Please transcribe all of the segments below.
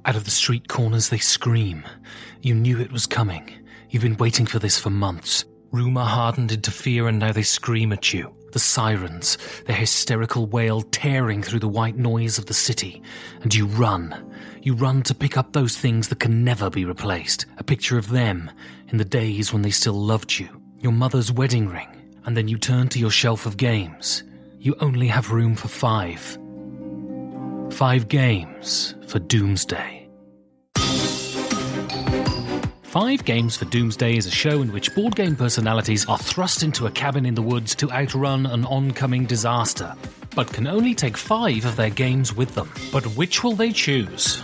Out of the street corners they scream. You knew it was coming. You've been waiting for this for months. Rumour hardened into fear and now they scream at you. The sirens, their hysterical wail tearing through the white noise of the city. And you run. You run to pick up those things that can never be replaced. A picture of them in the days when they still loved you. Your mother's wedding ring. And then you turn to your shelf of games. You only have room for 5. 5 games for Doomsday. 5 Games for Doomsday is a show in which board game personalities are thrust into a cabin in the woods to outrun an oncoming disaster, but can only take 5 of their games with them. But which will they choose?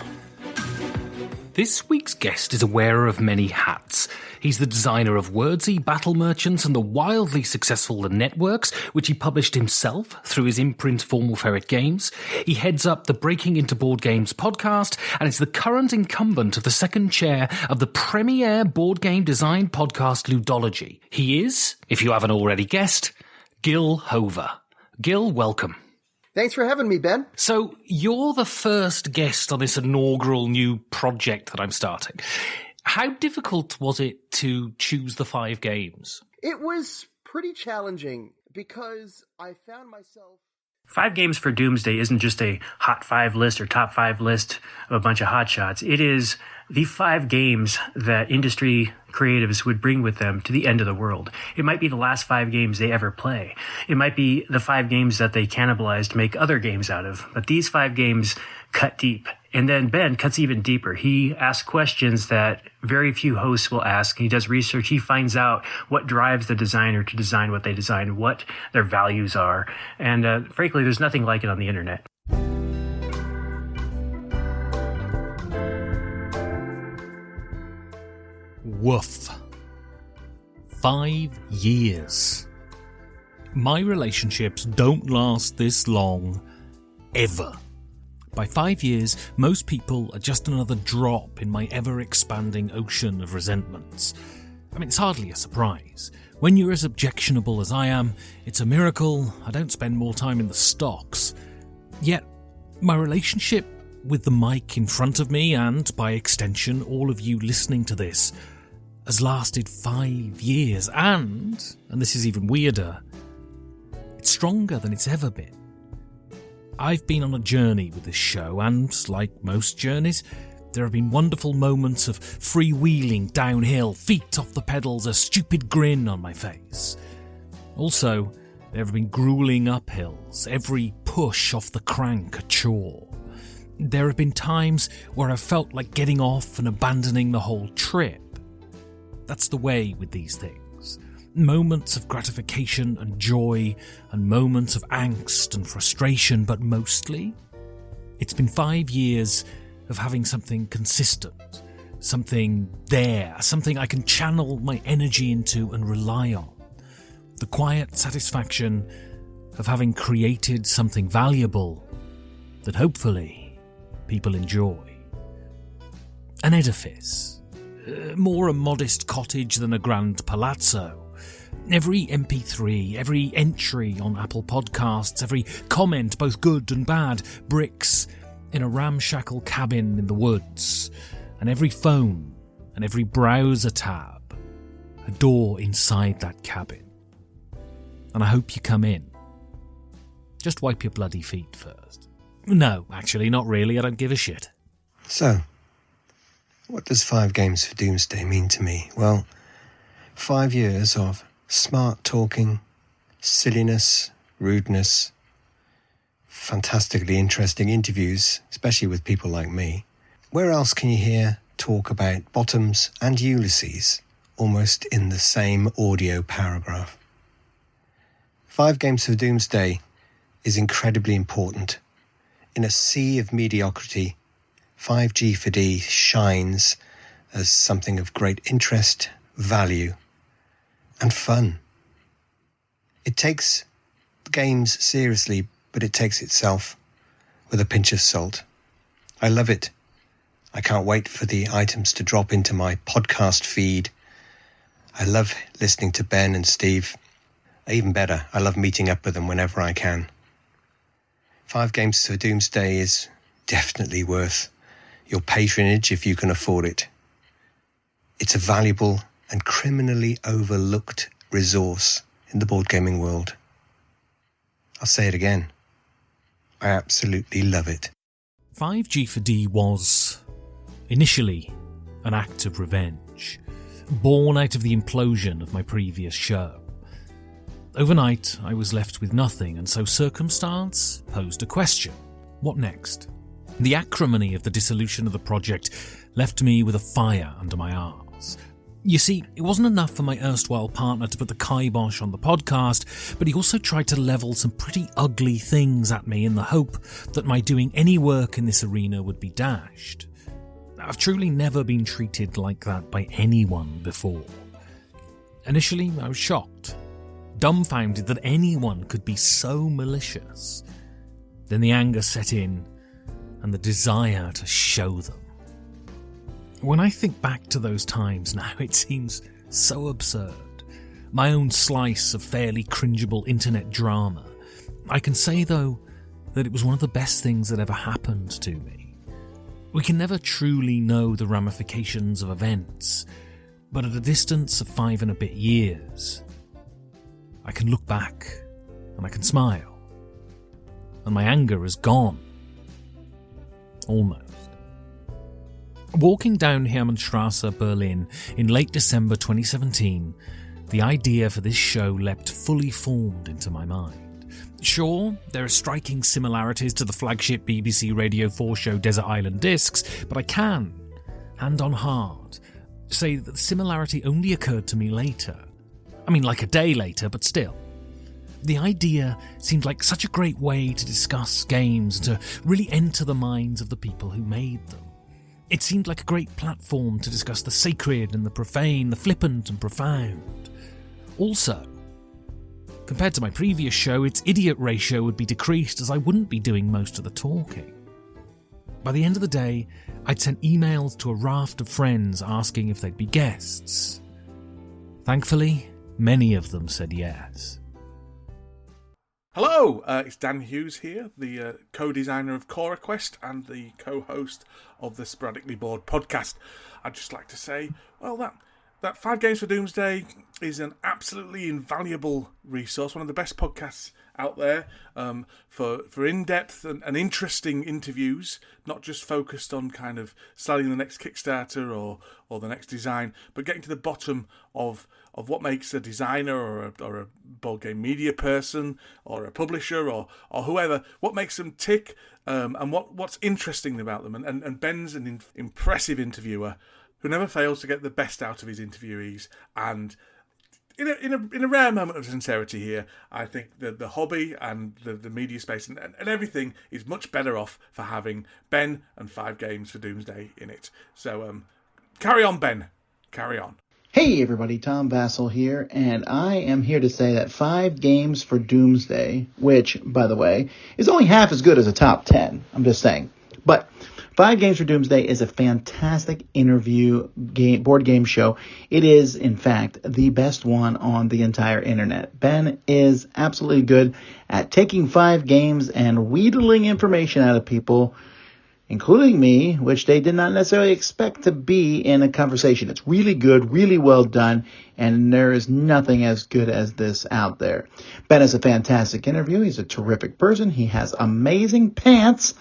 This week's guest is a wearer of many hats. He's the designer of Wordsy, Battle Merchants, and the wildly successful The Networks, which he published himself through his imprint Formal Ferret Games. He heads up the Breaking Into Board Games podcast, and is the current incumbent of the second chair of the premier board game design podcast Ludology. He is, if you haven't already guessed, Gil Hover. Gil, welcome. Thanks for having me, Ben. So, you're the first guest on this inaugural new project that I'm starting. How difficult was it to choose the 5 games? It was pretty challenging because I found myself... 5 Games for Doomsday isn't just a hot 5 list or top 5 list of a bunch of hotshots. It is the 5 games that industry creatives would bring with them to the end of the world. It might be the last 5 games they ever play. It might be the 5 games that they cannibalize to make other games out of. But these 5 games cut deep. And then Ben cuts even deeper. He asks questions that very few hosts will ask. He does research. He finds out what drives the designer to design what they design, what their values are. And frankly, there's nothing like it on the internet. Woof. 5 years. My relationships don't last this long, ever. By 5 years, most people are just another drop in my ever-expanding ocean of resentments. I mean, it's hardly a surprise. When you're as objectionable as I am, it's a miracle I don't spend more time in the stocks. Yet, my relationship with the mic in front of me, and by extension, all of you listening to this, has lasted 5 years, and this is even weirder, it's stronger than it's ever been. I've been on a journey with this show, and like most journeys, there have been wonderful moments of freewheeling downhill, feet off the pedals, a stupid grin on my face. Also, there have been grueling uphills, every push off the crank a chore. There have been times where I've felt like getting off and abandoning the whole trip. That's the way with these things. Moments of gratification and joy, and moments of angst and frustration, but mostly, it's been 5 years of having something consistent, something there, something I can channel my energy into and rely on. The quiet satisfaction of having created something valuable that hopefully people enjoy. An edifice, more a modest cottage than a grand palazzo. Every MP3, every entry on Apple Podcasts, every comment, both good and bad, bricks in a ramshackle cabin in the woods, and every phone and every browser tab, a door inside that cabin. And I hope you come in. Just wipe your bloody feet first. No, actually, not really. I don't give a shit. So, what does 5 Games for Doomsday mean to me? Well, 5 years of smart talking, silliness, rudeness, fantastically interesting interviews, especially with people like me. Where else can you hear talk about Bottoms and Ulysses almost in the same audio paragraph? 5 Games for Doomsday is incredibly important. In a sea of mediocrity, 5G4D shines as something of great interest, value, and fun. It takes games seriously, but it takes itself with a pinch of salt. I love it. I can't wait for the items to drop into my podcast feed. I love listening to Ben and Steve. Even better, I love meeting up with them whenever I can. 5 Games for Doomsday is definitely worth your patronage if you can afford it. It's a valuable and criminally overlooked resource in the board gaming world. I'll say it again. I absolutely love it. 5G4D was, initially, an act of revenge, born out of the implosion of my previous show. Overnight, I was left with nothing, and so circumstance posed a question. What next? The acrimony of the dissolution of the project left me with a fire under my arse. You see, it wasn't enough for my erstwhile partner to put the kibosh on the podcast, but he also tried to level some pretty ugly things at me in the hope that my doing any work in this arena would be dashed. I've truly never been treated like that by anyone before. Initially, I was shocked, dumbfounded that anyone could be so malicious. Then the anger set in, and the desire to show them. When I think back to those times now, it seems so absurd. My own slice of fairly cringeable internet drama. I can say, though, that it was one of the best things that ever happened to me. We can never truly know the ramifications of events, but at a distance of 5 and a bit years, I can look back and I can smile. And my anger is gone. Almost. Walking down Hermannstrasse, Berlin, in late December 2017, the idea for this show leapt fully formed into my mind. Sure, there are striking similarities to the flagship BBC Radio 4 show Desert Island Discs, but I can, hand on heart, say that the similarity only occurred to me later. I mean, like a day later, but still. The idea seemed like such a great way to discuss games and to really enter the minds of the people who made them. It seemed like a great platform to discuss the sacred and the profane, the flippant and profound. Also, compared to my previous show, its idiot ratio would be decreased as I wouldn't be doing most of the talking. By the end of the day, I'd sent emails to a raft of friends asking if they'd be guests. Thankfully, many of them said yes. Hello, it's Dan Hughes here, the co-designer of CoraQuest and the co-host of the Sporadically Bored podcast. I'd just like to say, well, that 5 Games for Doomsday is an absolutely invaluable resource, one of the best podcasts out there for in-depth and interesting interviews, not just focused on kind of selling the next Kickstarter or the next design, but getting to the bottom of what makes a designer or a board game media person or a publisher or whoever, what makes them tick and what's interesting about them. And Ben's an impressive interviewer who never fails to get the best out of his interviewees. And in a rare moment of sincerity here, I think that the hobby and the media space and everything is much better off for having Ben and 5 Games for Doomsday in it. So carry on, Ben. Carry on. Hey everybody, Tom Vassell here, and I am here to say that 5 Games for Doomsday, which, by the way, is only half as good as a top 10, I'm just saying, but 5 Games for Doomsday is a fantastic board game show. It is, in fact, the best one on the entire internet. Ben is absolutely good at taking 5 games and wheedling information out of people, including me, which they did not necessarily expect to be in a conversation. It's really good, really well done, and there is nothing as good as this out there. Ben is a fantastic interview. He's a terrific person. He has amazing pants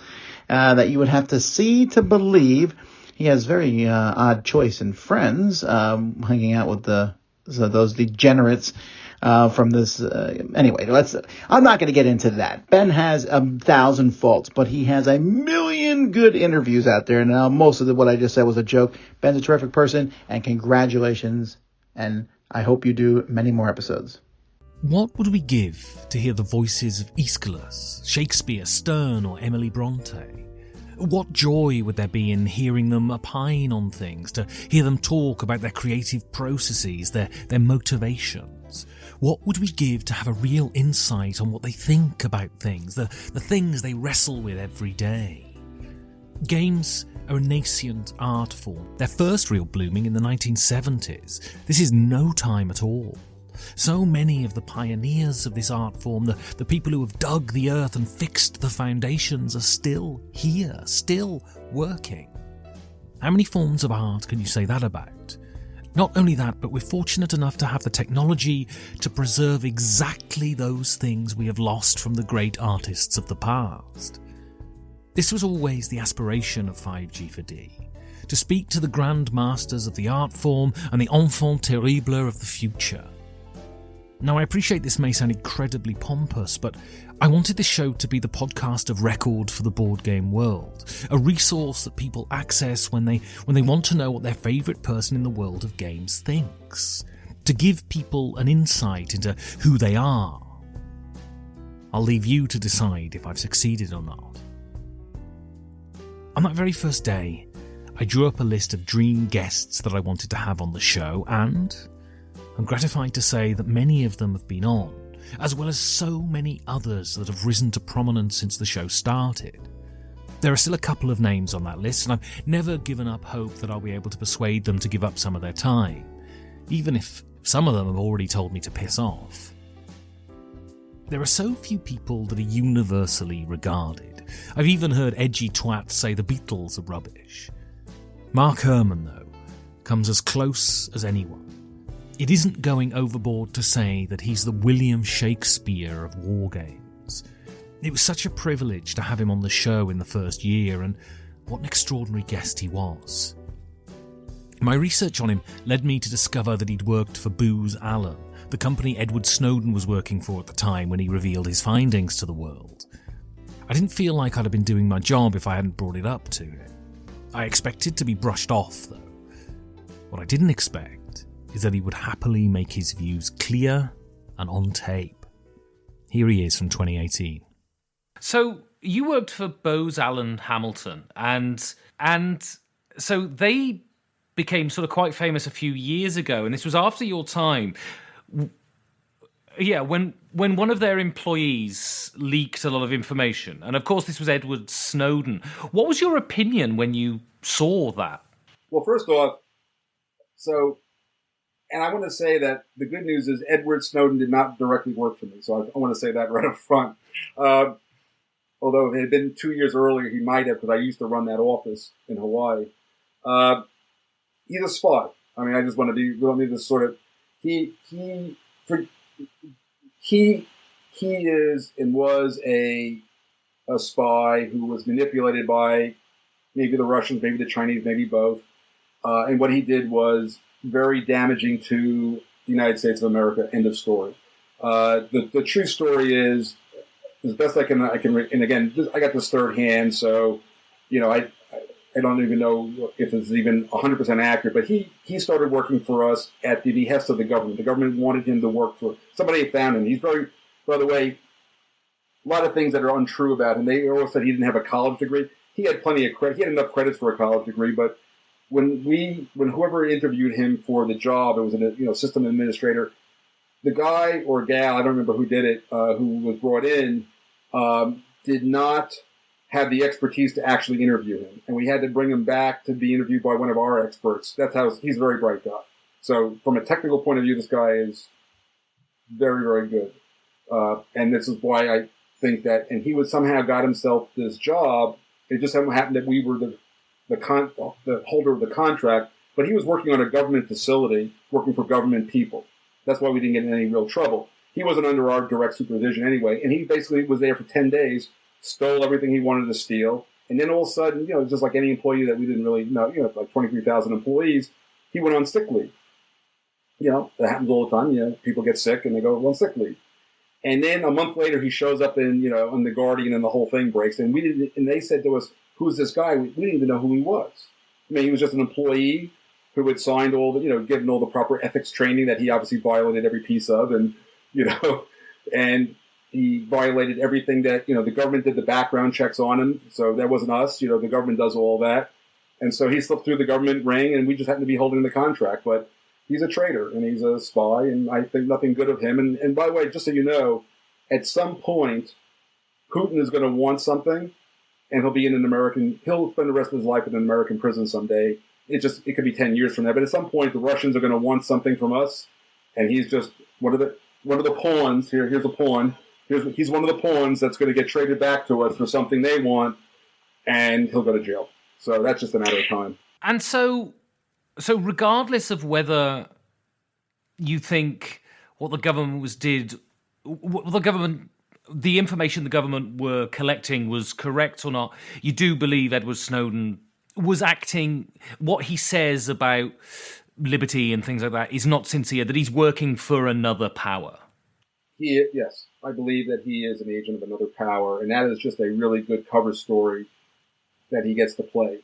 that you would have to see to believe. He has very odd choice in friends, hanging out with those degenerates from this. Anyway, I'm not going to get into that. Ben has 1,000 faults, but he has a million good interviews out there. And most of what I just said was a joke. Ben's a terrific person, and congratulations. And I hope you do many more episodes. What would we give to hear the voices of Aeschylus, Shakespeare, Sterne, or Emily Bronte? What joy would there be in hearing them opine on things, to hear them talk about their creative processes, their motivations? What would we give to have a real insight on what they think about things, the things they wrestle with every day? Games are a nascent art form. Their first real blooming in the 1970s. This is no time at all. So many of the pioneers of this art form, the people who have dug the earth and fixed the foundations, are still here, still working. How many forms of art can you say that about? Not only that, but we're fortunate enough to have the technology to preserve exactly those things we have lost from the great artists of the past. This was always the aspiration of 5G4D, to speak to the grand masters of the art form and the enfant terrible of the future. Now, I appreciate this may sound incredibly pompous, but I wanted this show to be the podcast of record for the board game world, a resource that people access when they want to know what their favourite person in the world of games thinks, to give people an insight into who they are. I'll leave you to decide if I've succeeded or not. On that very first day, I drew up a list of dream guests that I wanted to have on the show, and I'm gratified to say that many of them have been on, as well as so many others that have risen to prominence since the show started. There are still a couple of names on that list, and I've never given up hope that I'll be able to persuade them to give up some of their time, even if some of them have already told me to piss off. There are so few people that are universally regarded. I've even heard edgy twats say the Beatles are rubbish. Mark Herman, though, comes as close as anyone. It isn't going overboard to say that he's the William Shakespeare of war games. It was such a privilege to have him on the show in the first year, and what an extraordinary guest he was. My research on him led me to discover that he'd worked for Booz Allen, the company Edward Snowden was working for at the time when he revealed his findings to the world. I didn't feel like I'd have been doing my job if I hadn't brought it up to him. I expected to be brushed off, though. What I didn't expect is that he would happily make his views clear and on tape. Here he is from 2018. So you worked for Booz Allen Hamilton, and so they became sort of quite famous a few years ago, and this was after your time. Yeah, when one of their employees leaked a lot of information, and of course this was Edward Snowden. What was your opinion when you saw that? Well, first off, and I want to say that the good news is Edward Snowden did not directly work for me, so I want to say that right up front. Although if it had been 2 years earlier, he might have, because I used to run that office in Hawaii. He's a spy. I mean, I just want me to sort of, he is and was a spy who was manipulated by maybe the Russians, maybe the Chinese, maybe both. And what he did was very damaging to the United States of America. End of story. The true story is, as best I can, and again, I got this third hand, so, I don't even know if it's even 100% accurate, but he started working for us at the behest of the government. The government wanted him to work for somebody. Found him. He's very, by the way, a lot of things that are untrue about him. They always said he didn't have a college degree. He had plenty of credit. He had enough credits for a college degree, but when whoever interviewed him for the job, it was a system administrator. The guy or gal, I don't remember who did it, who was brought in, did not have the expertise to actually interview him. And we had to bring him back to be interviewed by one of our experts. That's how he's a very bright guy. So from a technical point of view, this guy is very, very good. And this is why I think that, and he would somehow got himself this job. It just happened that we were the holder of the contract, but he was working on a government facility, working for government people. That's why we didn't get in any real trouble. He wasn't under our direct supervision anyway, and he basically was there for 10 days, stole everything he wanted to steal, and then all of a sudden, just like any employee that we didn't really know, like 23,000 employees, he went on sick leave. That happens all the time. People get sick and they go on sick leave. And then a month later, he shows up in The Guardian, and the whole thing breaks. And they said to us, "Who's this guy?" We didn't even know who he was. I mean, he was just an employee who had signed all the, given all the proper ethics training that he obviously violated every piece of, and and he violated everything that, the government did the background checks on him. So that wasn't us. The government does all that. And so he slipped through the government ring, and we just happened to be holding the contract. But he's a traitor, and he's a spy, and I think nothing good of him. And by the way, just so you know, at some point, Putin is going to want something, and he'll spend the rest of his life in an American prison someday. It could be 10 years from now. But at some point, the Russians are going to want something from us, and he's just one of the pawns. Here's a pawn. He's one of the pawns that's going to get traded back to us for something they want, and he'll go to jail. So that's just a matter of time. And so regardless of whether you think what the government the information the government were collecting was correct or not, you do believe Edward Snowden was acting, what he says about liberty and things like that is not sincere, that he's working for another power. Yes, I believe that he is an agent of another power, and that is just a really good cover story that he gets to play.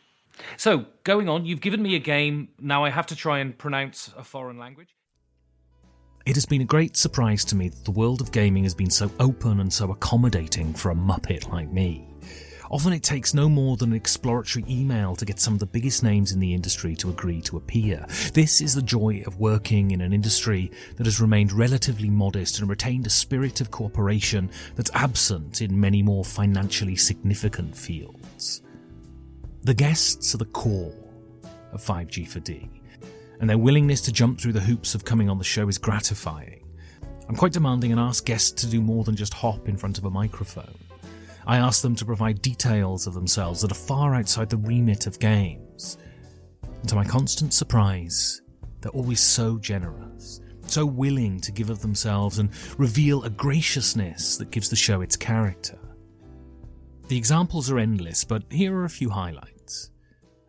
So, going on, you've given me a game. Now I have to try and pronounce a foreign language. It has been a great surprise to me that the world of gaming has been so open and so accommodating for a muppet like me. Often it takes no more than an exploratory email to get some of the biggest names in the industry to agree to appear. This is the joy of working in an industry that has remained relatively modest and retained a spirit of cooperation that's absent in many more financially significant fields. The guests are the core of 5G4D, and their willingness to jump through the hoops of coming on the show is gratifying. I'm quite demanding and ask guests to do more than just hop in front of a microphone. I ask them to provide details of themselves that are far outside the remit of games. And to my constant surprise, they're always so generous, so willing to give of themselves and reveal a graciousness that gives the show its character. The examples are endless, but here are a few highlights.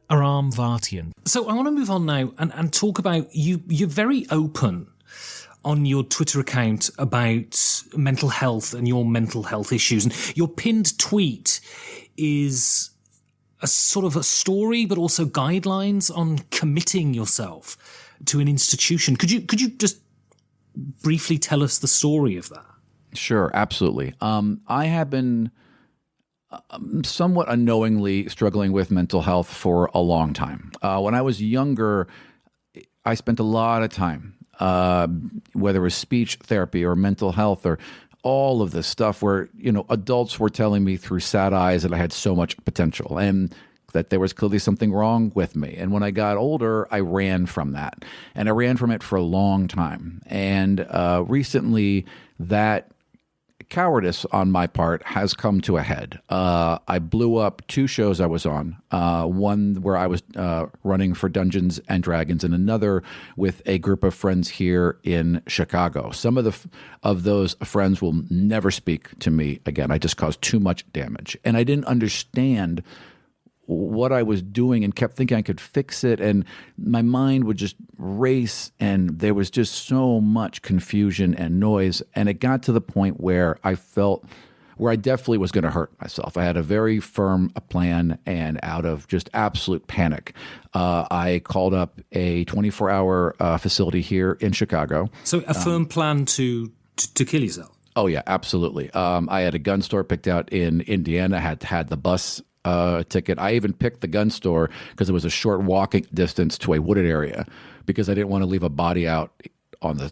Aram Vartian. So I want to move on now and talk about you. You're very open on your Twitter account about mental health and your mental health issues. And your pinned tweet is a sort of a story, but also guidelines on committing yourself to an institution. Could you just briefly tell us the story of that? Sure, absolutely. I have been somewhat unknowingly struggling with mental health for a long time. When I was younger, I spent a lot of time whether it was speech therapy or mental health or all of this stuff where, adults were telling me through sad eyes that I had so much potential and that there was clearly something wrong with me. And when I got older, I ran from that. And I ran from it for a long time. And recently, that cowardice on my part has come to a head. I blew up 2 shows I was on, one where I was running for Dungeons and Dragons and another with a group of friends here in Chicago. Some of those friends will never speak to me again. I just caused too much damage. And I didn't understand what I was doing and kept thinking I could fix it, and my mind would just race, and there was just so much confusion and noise, and it got to the point where I definitely was going to hurt myself. I had a very firm plan, and out of just absolute panic, I called up a 24-hour facility here in Chicago. So a firm plan to kill yourself? Oh, yeah, absolutely. I had a gun store picked out in Indiana, had the bus ticket. I even picked the gun store because it was a short walking distance to a wooded area because I didn't want to leave a body out on the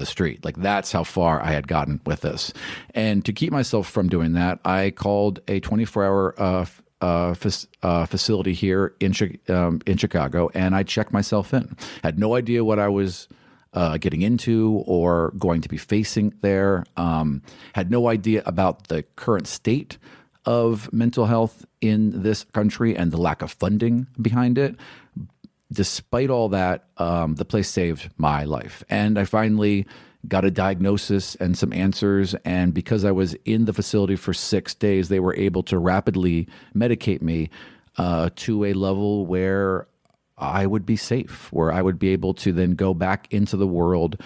street. Like, that's how far I had gotten with this. And to keep myself from doing that, I called a 24-hour facility here in Chicago, and I checked myself in. Had no idea what I was getting into or going to be facing there. Had no idea about the current state of mental health in this country and the lack of funding behind it. Despite all that, the place saved my life. And I finally got a diagnosis and some answers. And because I was in the facility for 6 days, they were able to rapidly medicate me to a level where I would be safe, where I would be able to then go back into the world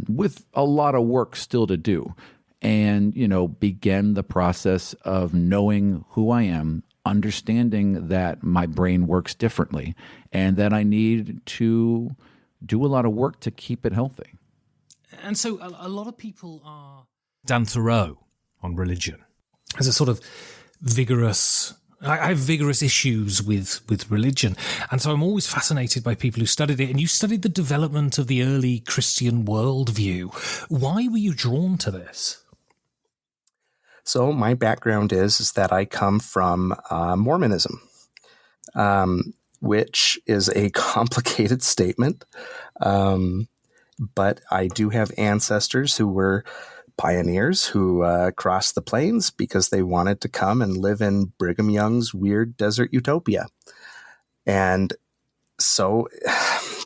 with a lot of work still to do. And, begin the process of knowing who I am, understanding that my brain works differently, and that I need to do a lot of work to keep it healthy. And so a lot of people are Dan Thoreau on religion as a sort of vigorous... I have vigorous issues with religion. And so I'm always fascinated by people who studied it. And you studied the development of the early Christian worldview. Why were you drawn to this? So my background is that I come from Mormonism, which is a complicated statement. But I do have ancestors who were pioneers who crossed the plains because they wanted to come and live in Brigham Young's weird desert utopia. And so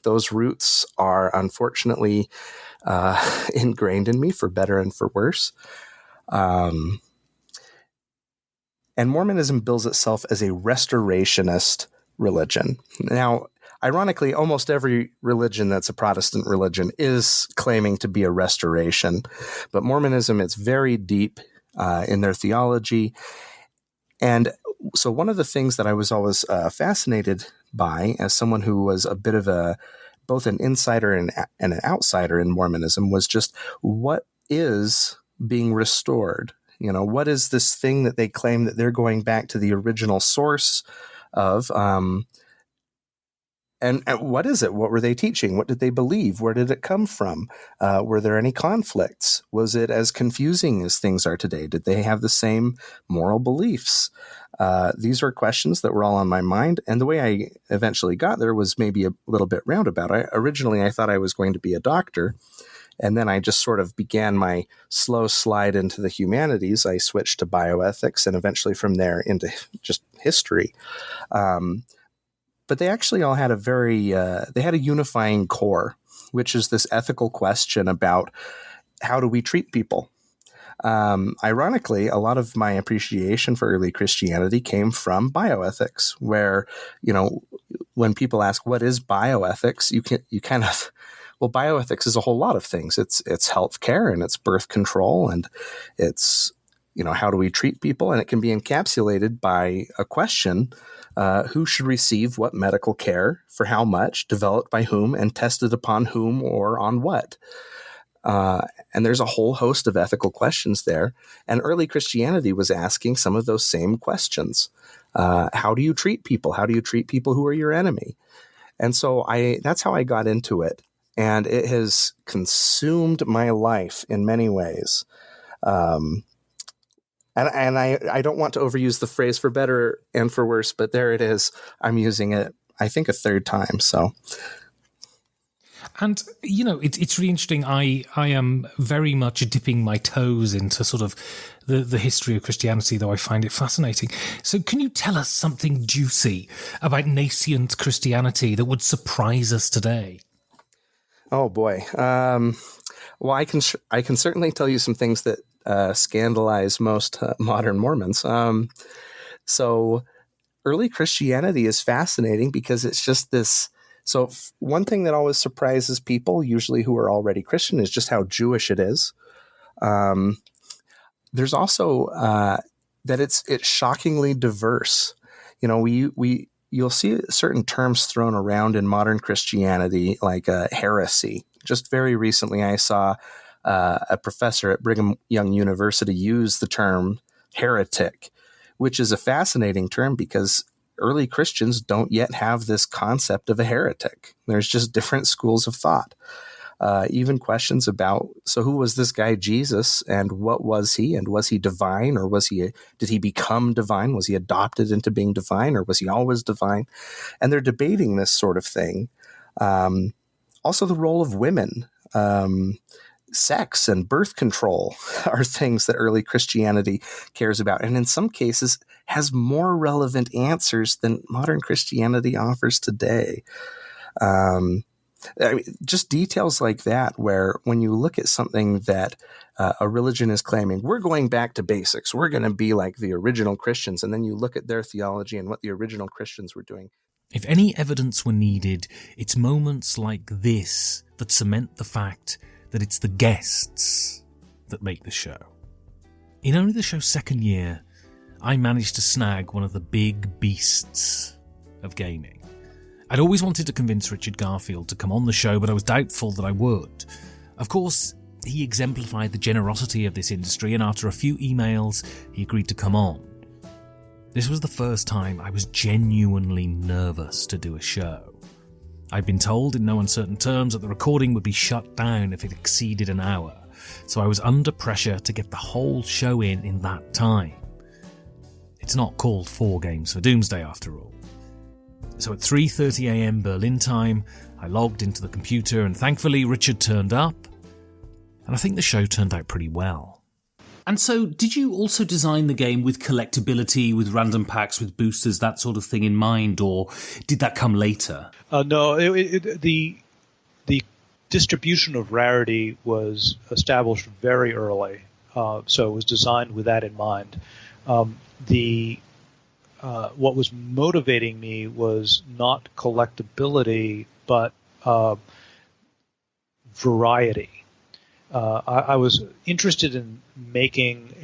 those roots are unfortunately ingrained in me, for better and for worse. And Mormonism bills itself as a restorationist religion. Now, ironically, almost every religion that's a Protestant religion is claiming to be a restoration. But Mormonism, it's very deep in their theology. And so one of the things that I was always fascinated by, as someone who was a bit of both an insider and an outsider in Mormonism, was just what is being restored? What is this thing that they claim that they're going back to the original source of? And what is it? What were they teaching? What did they believe? Where did it come from? Were there any conflicts? Was it as confusing as things are today? Did they have the same moral beliefs? These are questions that were all on my mind. And the way I eventually got there was maybe a little bit roundabout. Originally, I thought I was going to be a doctor. And then I just sort of began my slow slide into the humanities. I switched to bioethics and eventually from there into just history. But they actually all had they had a unifying core, which is this ethical question about how do we treat people? Ironically, a lot of my appreciation for early Christianity came from bioethics, where, when people ask, what is bioethics? Well, bioethics is a whole lot of things. It's healthcare and it's birth control and it's, how do we treat people? And it can be encapsulated by a question, who should receive what medical care, for how much, developed by whom, and tested upon whom or on what? And there's a whole host of ethical questions there. And early Christianity was asking some of those same questions. How do you treat people? How do you treat people who are your enemy? And so that's how I got into it. And it has consumed my life in many ways. And I don't want to overuse the phrase for better and for worse, but there it is. I'm using it, I think, a third time. So, and it's really interesting. I am very much dipping my toes into sort of the history of Christianity, though I find it fascinating. So, can you tell us something juicy about nascent Christianity that would surprise us today? Oh boy. Well, I can certainly tell you some things that scandalize most modern Mormons. So early Christianity is fascinating because it's just this. So one thing that always surprises people, usually who are already Christian, is just how Jewish it is. There's also that it's shockingly diverse. You'll see certain terms thrown around in modern Christianity, like heresy. Just very recently, I saw a professor at Brigham Young University use the term heretic, which is a fascinating term because early Christians don't yet have this concept of a heretic. There's just different schools of thought. Even questions about, so who was this guy Jesus and what was he? And was he divine, or did he become divine? Was he adopted into being divine, or was he always divine? And they're debating this sort of thing. Also the role of women, sex and birth control are things that early Christianity cares about. And in some cases has more relevant answers than modern Christianity offers today. Just details like that, where when you look at something that a religion is claiming, we're going back to basics, we're going to be like the original Christians, and then you look at their theology and what the original Christians were doing. If any evidence were needed, it's moments like this that cement the fact that it's the guests that make the show. In only the show's second year, I managed to snag one of the big beasts of gaming. I'd always wanted to convince Richard Garfield to come on the show, but I was doubtful that I would. Of course, he exemplified the generosity of this industry, and after a few emails, he agreed to come on. This was the first time I was genuinely nervous to do a show. I'd been told in no uncertain terms that the recording would be shut down if it exceeded an hour, so I was under pressure to get the whole show in that time. It's not called 4 Games for Doomsday after all. So at 3:30 a.m. Berlin time, I logged into the computer and thankfully Richard turned up, and I think the show turned out pretty well. And so, did you also design the game with collectability, with random packs, with boosters, that sort of thing in mind, or did that come later? No, the distribution of rarity was established very early, so it was designed with that in mind. What was motivating me was not collectability, but variety. I was interested in making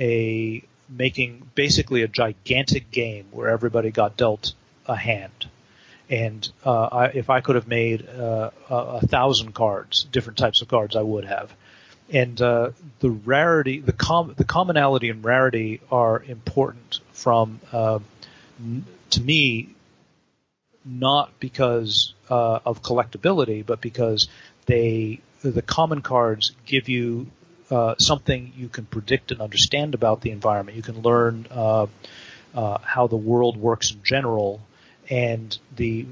basically a gigantic game where everybody got dealt a hand. And if I could have made 1,000 cards, different types of cards, I would have. And the rarity, the commonality and rarity are important from, to me, not because of collectability, but because the common cards give you something you can predict and understand about the environment. You can learn how the world works in general, and the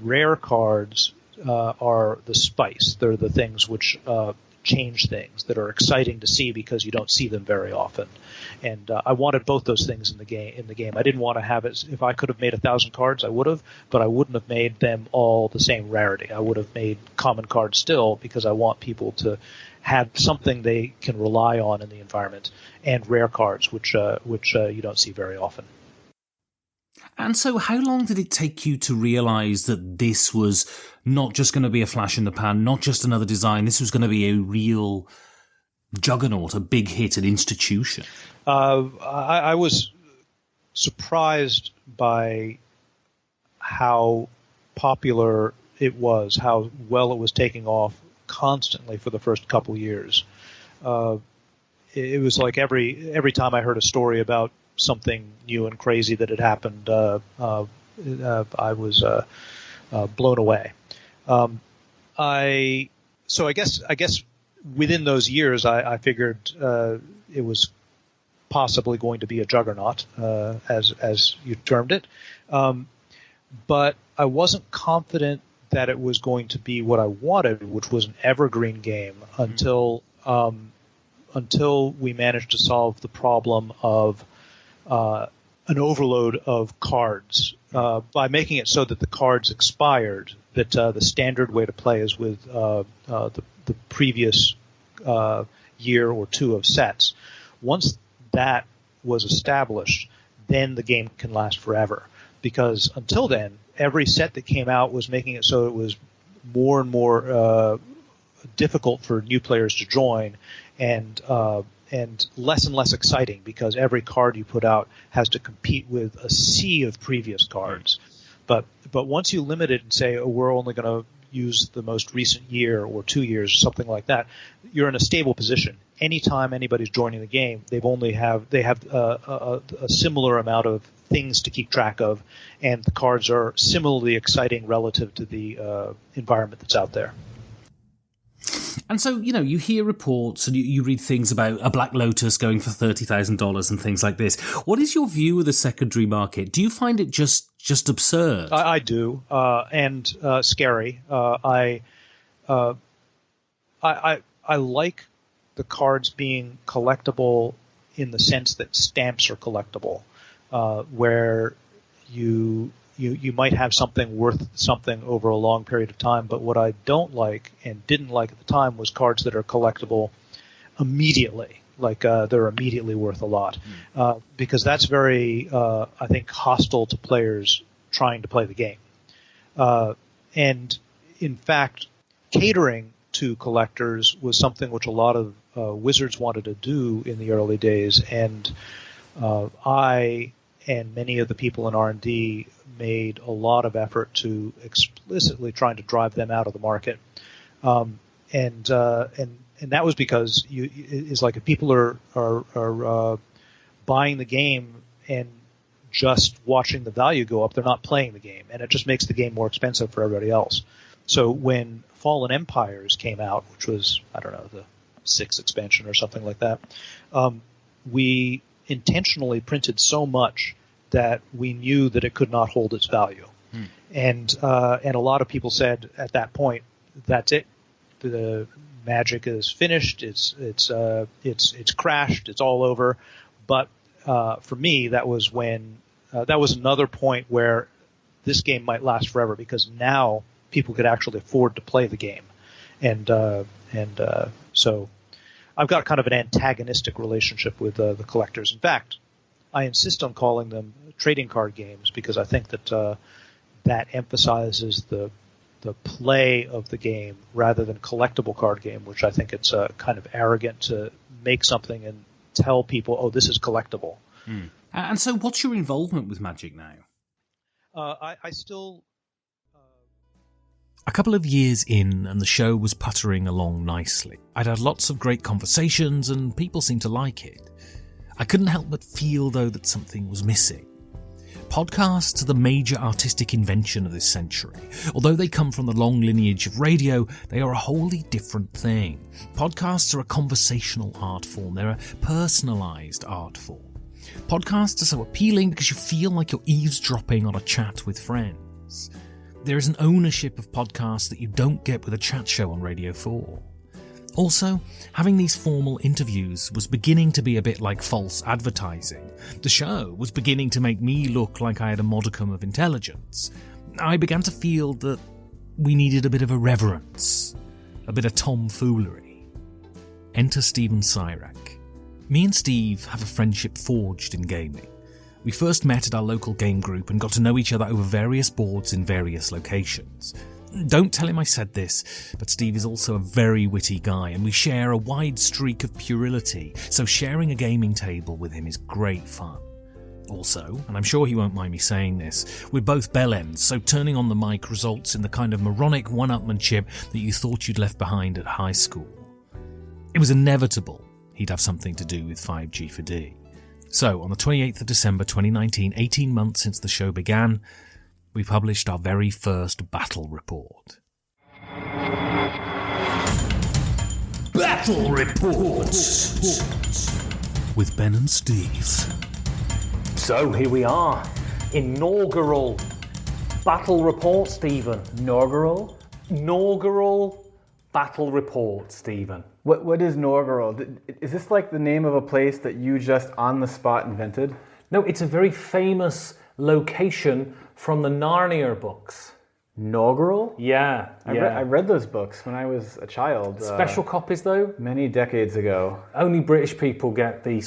rare cards are the spice. They're the things which change things, that are exciting to see because you don't see them very often. And I wanted both those things in the game. I didn't want to have it. If I could have made 1,000 cards, I would have, but I wouldn't have made them all the same rarity. I would have made common cards still, because I want people to have something they can rely on in the environment, and rare cards, which you don't see very often. And so how long did it take you to realize that this was not just going to be a flash in the pan, not just another design, this was going to be a real juggernaut, a big hit, an institution? I was surprised by how popular it was, how well it was taking off constantly for the first couple years. It was like every time I heard a story about something new and crazy that had happened, I was blown away. I guess within those years, I figured it was possibly going to be a juggernaut, as you termed it. But I wasn't confident that it was going to be what I wanted, which was an evergreen game, until we managed to solve the problem of an overload of cards by making it so that the cards expired. That the standard way to play is with the previous year or two of sets. Once that was established, then the game can last forever. Because until then, every set that came out was making it so it was more and more difficult for new players to join, and less exciting, because every card you put out has to compete with a sea of previous cards. But once you limit it and say, oh, we're only going to use the most recent year or 2 years, something like that, you're in a stable position. Anytime anybody's joining the game, they have a similar amount of things to keep track of, and the cards are similarly exciting relative to the environment that's out there. And so, you hear reports and you read things about a Black Lotus going for $30,000 and things like this. What is your view of the secondary market? Do you find it just absurd? I do, and scary. I like the cards being collectible in the sense that stamps are collectible, where you might have something worth something over a long period of time. But what I don't like and didn't like at the time was cards that are collectible immediately, like they're immediately worth a lot, because that's very, I think, hostile to players trying to play the game. And in fact, catering to collectors was something which a lot of Wizards wanted to do in the early days, and I and many of the people in R&D made a lot of effort to explicitly trying to drive them out of the market. And that was because it's like if people are buying the game and just watching the value go up, they're not playing the game, and it just makes the game more expensive for everybody else. So when Fallen Empires came out, which was, I don't know, the 6th expansion or something like that, we intentionally printed so much that we knew that it could not hold its value. And a lot of people said at that point, that's it. Magic is finished. It's crashed. It's all over. But for me, that was when that was another point where this game might last forever, because now people could actually afford to play the game, and so I've got kind of an antagonistic relationship with the collectors. In fact, I insist on calling them trading card games because I think that that emphasizes the play of the game rather than collectible card game, which I think it's kind of arrogant to make something and tell people, oh, this is collectible. And so what's your involvement with Magic now? I still... A couple of years in, and the show was puttering along nicely. I'd had lots of great conversations, and people seemed to like it. I couldn't help but feel, though, that something was missing. Podcasts are the major artistic invention of this century. Although they come from the long lineage of radio, they are a wholly different thing. Podcasts are a conversational art form. They're a personalised art form. Podcasts are so appealing because you feel like you're eavesdropping on a chat with friends. There is an ownership of podcasts that you don't get with a chat show on Radio 4. Also, having these formal interviews was beginning to be a bit like false advertising. The show was beginning to make me look like I had a modicum of intelligence. I began to feel that we needed a bit of irreverence, a bit of tomfoolery. Enter Steven Sirach. Me and Steve have a friendship forged in gaming. We first met at our local game group and got to know each other over various boards in various locations. Don't tell him I said this, but Steve is also a very witty guy, and we share a wide streak of puerility, so sharing a gaming table with him is great fun. Also, and I'm sure he won't mind me saying this, we're both bellends, so turning on the mic results in the kind of moronic one-upmanship that you thought you'd left behind at high school. It was inevitable he'd have something to do with 5G for D. So, on the 28th of December 2019, 18 months since the show began, we published our very first battle report. Battle Reports! With Ben and Steve. So, here we are. Inaugural battle report, Stephen. Inaugural? Inaugural battle report, Stephen. What is inaugural? Is this like the name of a place that you just on the spot invented? No, it's a very famous location from the Narnia books. Inaugural? Yeah. I read those books when I was a child. Special copies, though? Many decades ago. Only British people get the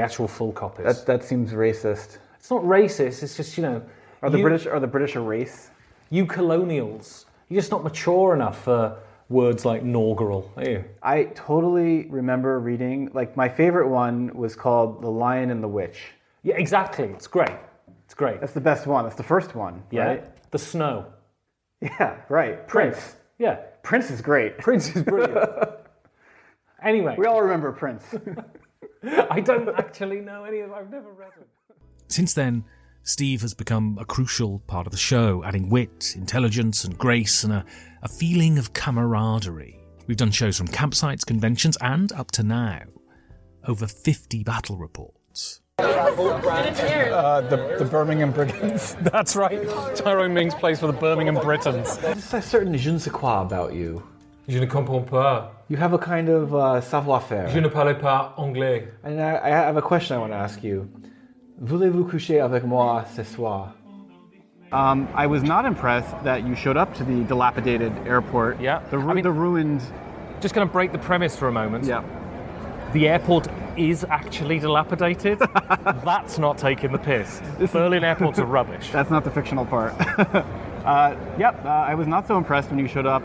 actual full copies. That seems racist. It's not racist, it's just, Are the British a race? You colonials. You're just not mature enough for words like inaugural, are you? I totally remember reading, my favorite one was called The Lion and the Witch. Yeah, exactly. It's great. It's great. That's the best one. That's the first one, yeah. Right? The Snow. Yeah, right. Prince. Yeah. Prince is great. Prince is brilliant. Anyway. We all remember Prince. I don't actually know any of them. I've never read them. Since then, Steve has become a crucial part of the show, adding wit, intelligence and grace and a feeling of camaraderie. We've done shows from campsites, conventions, and up to now, over 50 battle reports. The Birmingham Britons. That's right. Tyrone Mings plays for the Birmingham Britons. There's a certain je ne sais quoi about you. Je ne comprends pas. You have a kind of savoir-faire. Je ne parle pas anglais. And I have a question I want to ask you. Voulez-vous coucher avec moi ce soir? I was not impressed that you showed up to the dilapidated airport. Yeah. The ruined... Just going to break the premise for a moment. Yeah. The airport is actually dilapidated. That's not taking the piss. Berlin airports are rubbish. That's not the fictional part. I was not so impressed when you showed up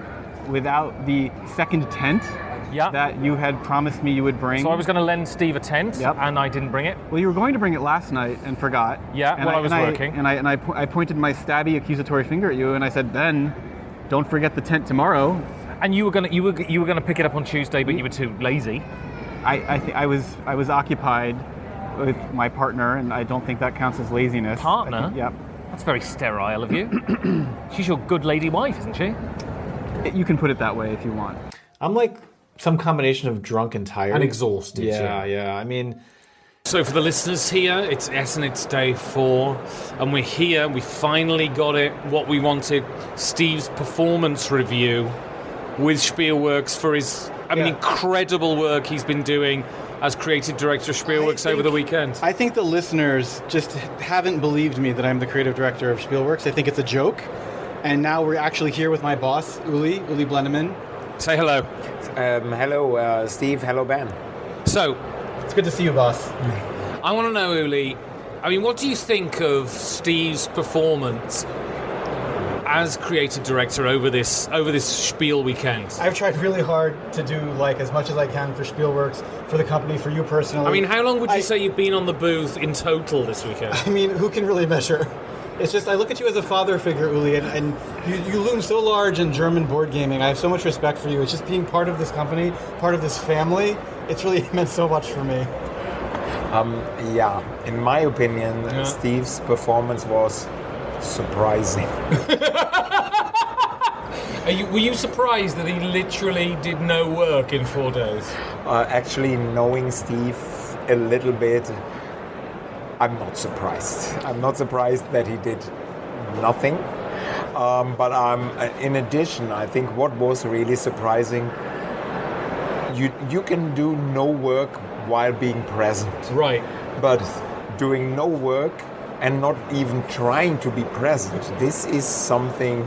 without the second tent that you had promised me you would bring. So I was going to lend Steve a tent, and I didn't bring it. Well, you were going to bring it last night and forgot. Yeah, while I was working. I pointed my stabby accusatory finger at you, and I said, Ben, don't forget the tent tomorrow. And you were going to pick it up on Tuesday, but you were too lazy. I was occupied with my partner, and I don't think that counts as laziness. Partner? Yep. That's very sterile of you. She's your good lady wife, isn't she? You can put it that way if you want. I'm like some combination of drunk and tired. And exhausted. Yeah. I mean... So for the listeners here, it's Essen, it's day 4, and we're here, we finally got it, what we wanted, Steve's performance review with Spielworks for his incredible work he's been doing as creative director of Spielworks over the weekend. I think the listeners just haven't believed me that I'm the creative director of Spielworks. I think it's a joke. And now we're actually here with my boss, Uli Blenneman. Say hello. Hello, Steve. Hello, Ben. So, it's good to see you, boss. I want to know, Uli, what do you think of Steve's performance as creative director over this Spiel weekend? I've tried really hard to do as much as I can for Spielworks, for the company, for you personally. How long would you say you've been on the booth in total this weekend? Who can really measure? It's just, I look at you as a father figure, Uli, and you loom so large in German board gaming. I have so much respect for you. It's just being part of this company, part of this family. It's really meant so much for me. In my opinion, Steve's performance was surprising. Were you surprised that he literally did no work in 4 days? Actually, knowing Steve a little bit, I'm not surprised. I'm not surprised that he did nothing. But in addition, I think what was really surprising, you can do no work while being present. Right. But doing no work and not even trying to be present, this is something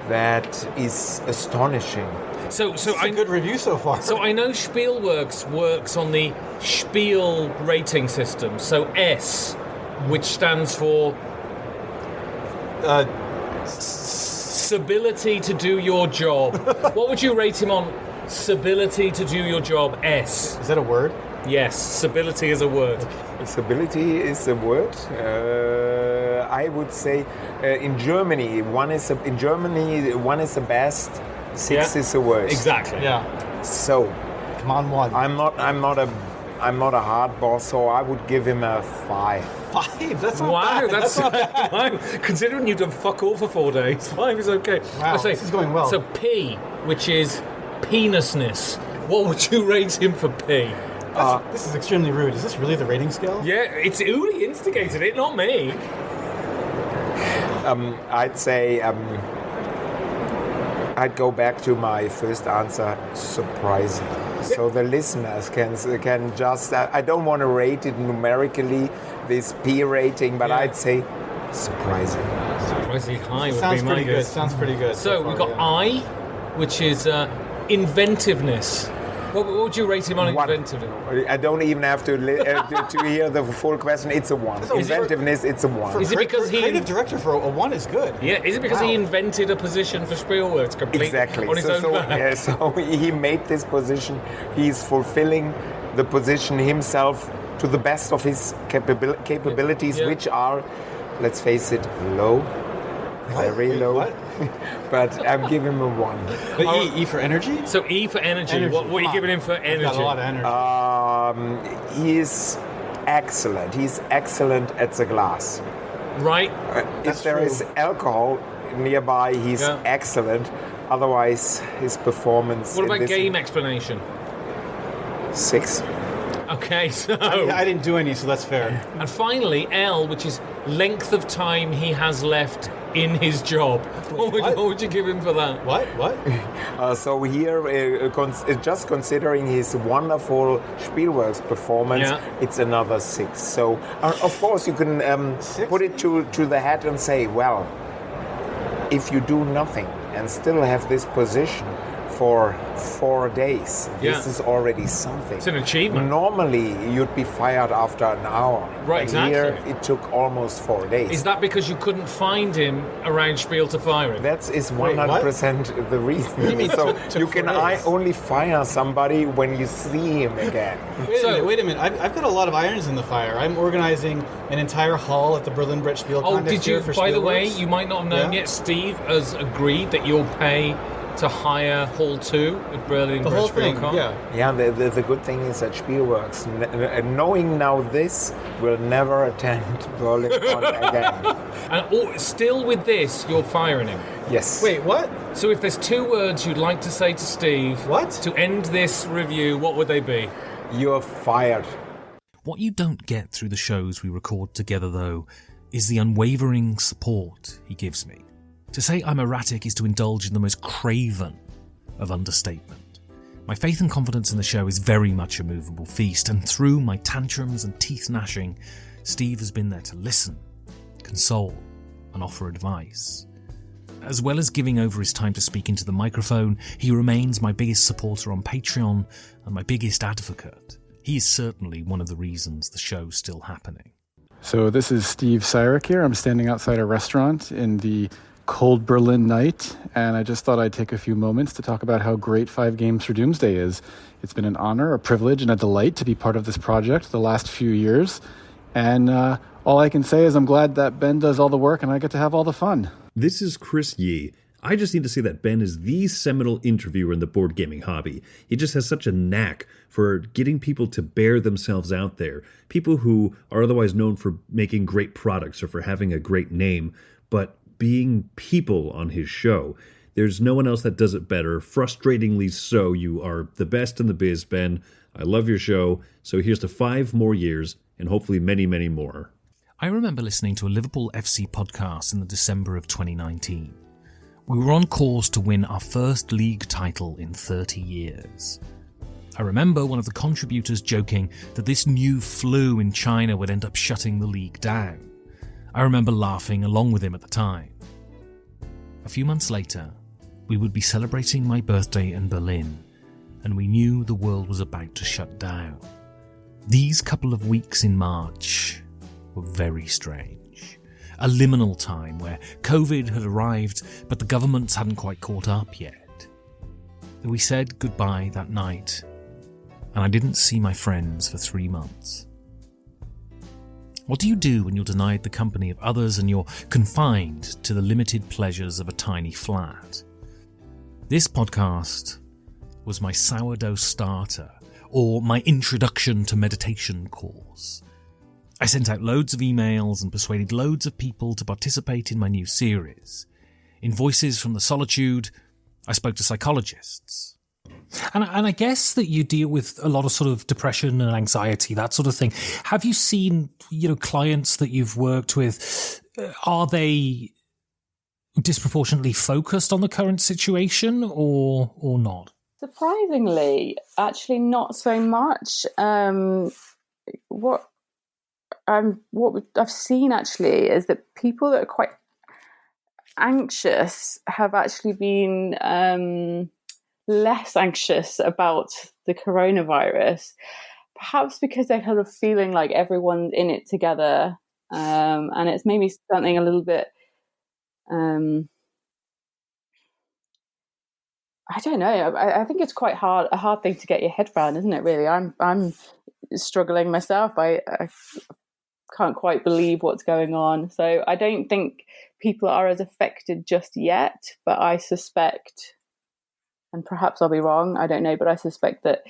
that is astonishing. So it's a good review so far. So I know Spielworks works on the Spiel rating system. So S, which stands for stability to do your job. What would you rate him on? Stability to do your job. S. Is that a word? Yes, stability is a word. Stability is a word. I would say in Germany, one is the best. 6 is the worst. Exactly. Yeah. So, come on, 1. I'm not a hard boss, so I would give him a 5. 5? That's not bad. That's not bad. Wow. Considering you've done fuck all for 4 days, 5 is okay. Wow, this is going well. So P, which is penisness. What would you rate him for P? This is extremely rude. Is this really the rating scale? Yeah, it's Uli instigated it, not me. I'd say I'd go back to my first answer, surprising. So the listeners can just. I don't want to rate it numerically, this P rating, but I'd say surprising. Surprisingly high. Sounds pretty good. Sounds pretty good. So we've got I, which is inventiveness. What would you rate him on inventiveness? I don't even have to hear the full question. It's a 1. Inventiveness, it's a 1. Is it because creative director for a 1 is good? Yeah. Is it because he invented a position for Spielworks completely exactly on his own back? Yeah, so he made this position. He's fulfilling the position himself to the best of his capabilities, which are, let's face it, low. Very low. What? But I'm giving him a 1. But E for energy? So E for energy. What are you giving him for energy? Got a lot of energy. He's excellent. He's excellent at the glass. Right. If there is alcohol nearby, he's excellent. Otherwise, his performance... What about game explanation? 6. Okay, so... I didn't do any, so that's fair. And finally, L, which is length of time he has left in his job. What would you give him for that? What? So here, just considering his wonderful Spielworks performance, it's another 6. So, of course, you can put it to the head and say, well, if you do nothing and still have this position for 4 days, this is already something. It's an achievement. Normally, you'd be fired after an hour. Right, exactly. Here, it took almost 4 days. Is that because you couldn't find him around Spiel to fire him? That is 100% the reason. What do you mean So took you can 4 days? only fire somebody when you see him again. Wait a minute. I've got a lot of irons in the fire. I'm organizing an entire hall at the Berlin Brett Spiel did you? for By the Spielworks. way, you might not have known yet. Steve has agreed that you'll pay to hire Hall 2 at Berlin. The whole thing, Spielcon. Yeah, the good thing is that Spielworks, knowing now this, will never attend Berlin again. And still with this, you're firing him. Yes. Wait, what? So if there's 2 words you'd like to say to Steve to end this review, what would they be? You're fired. What you don't get through the shows we record together, though, is the unwavering support he gives me. To say I'm erratic is to indulge in the most craven of understatement. My faith and confidence in the show is very much a movable feast, and through my tantrums and teeth gnashing, Steve has been there to listen, console, and offer advice. As well as giving over his time to speak into the microphone, he remains my biggest supporter on Patreon and my biggest advocate. He is certainly one of the reasons the show's still happening. So this is Steve Cyrek here. I'm standing outside a restaurant in the cold Berlin night, and I just thought I'd take a few moments to talk about how great 5 Games for Doomsday is. It's been an honor, a privilege, and a delight to be part of this project the last few years. And all I can say is I'm glad that Ben does all the work and I get to have all the fun. This is Chris Yee. I just need to say that Ben is the seminal interviewer in the board gaming hobby. He just has such a knack for getting people to bear themselves out there. People who are otherwise known for making great products or for having a great name, but being people on his show. There's no one else that does it better. Frustratingly so. You are the best in the biz, Ben. I love your show. So here's to 5 more years and hopefully many, many more. I remember listening to a Liverpool FC podcast in the December of 2019. We were on course to win our first league title in 30 years. I remember one of the contributors joking that this new flu in China would end up shutting the league down. I remember laughing along with him at the time. A few months later, we would be celebrating my birthday in Berlin, and we knew the world was about to shut down. These couple of weeks in March were very strange. A liminal time where COVID had arrived, but the governments hadn't quite caught up yet. We said goodbye that night, and I didn't see my friends for 3 months. What do you do when you're denied the company of others and you're confined to the limited pleasures of a tiny flat? This podcast was my sourdough starter, or my introduction to meditation course. I sent out loads of emails and persuaded loads of people to participate in my new series. In Voices from the Solitude, I spoke to psychologists. And I guess that you deal with a lot of sort of depression and anxiety, that sort of thing. Have you seen, clients that you've worked with, are they disproportionately focused on the current situation or not? Surprisingly, actually not so much. What I've seen actually is that people that are quite anxious have actually been less anxious about the coronavirus, perhaps because they're kind of feeling like everyone's in it together, and it's maybe something a little bit I don't know. I think it's quite a hard thing to get your head around, isn't it? Really, I'm struggling myself. I can't quite believe what's going on. So I don't think people are as affected just yet, but I suspect, and perhaps I'll be wrong, I don't know, but I suspect that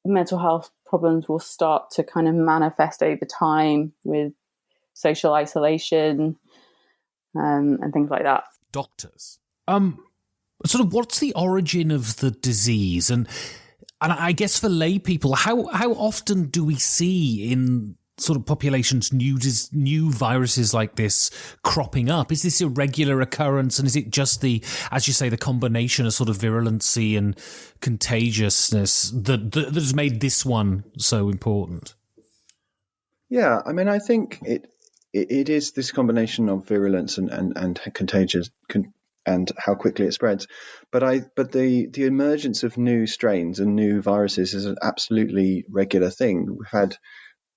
mental health problems will start to kind of manifest over time with social isolation and things like that. Doctors. Sort of what's the origin of the disease? And I guess for lay people, how often do we see in sort of populations new viruses like this cropping up? Is this a regular occurrence, and is it just the, as you say, the combination of sort of virulency and contagiousness that has made this one so important? Yeah, I mean, I think it is this combination of virulence and contagious and how quickly it spreads. But the emergence of new strains and new viruses is an absolutely regular thing. We've had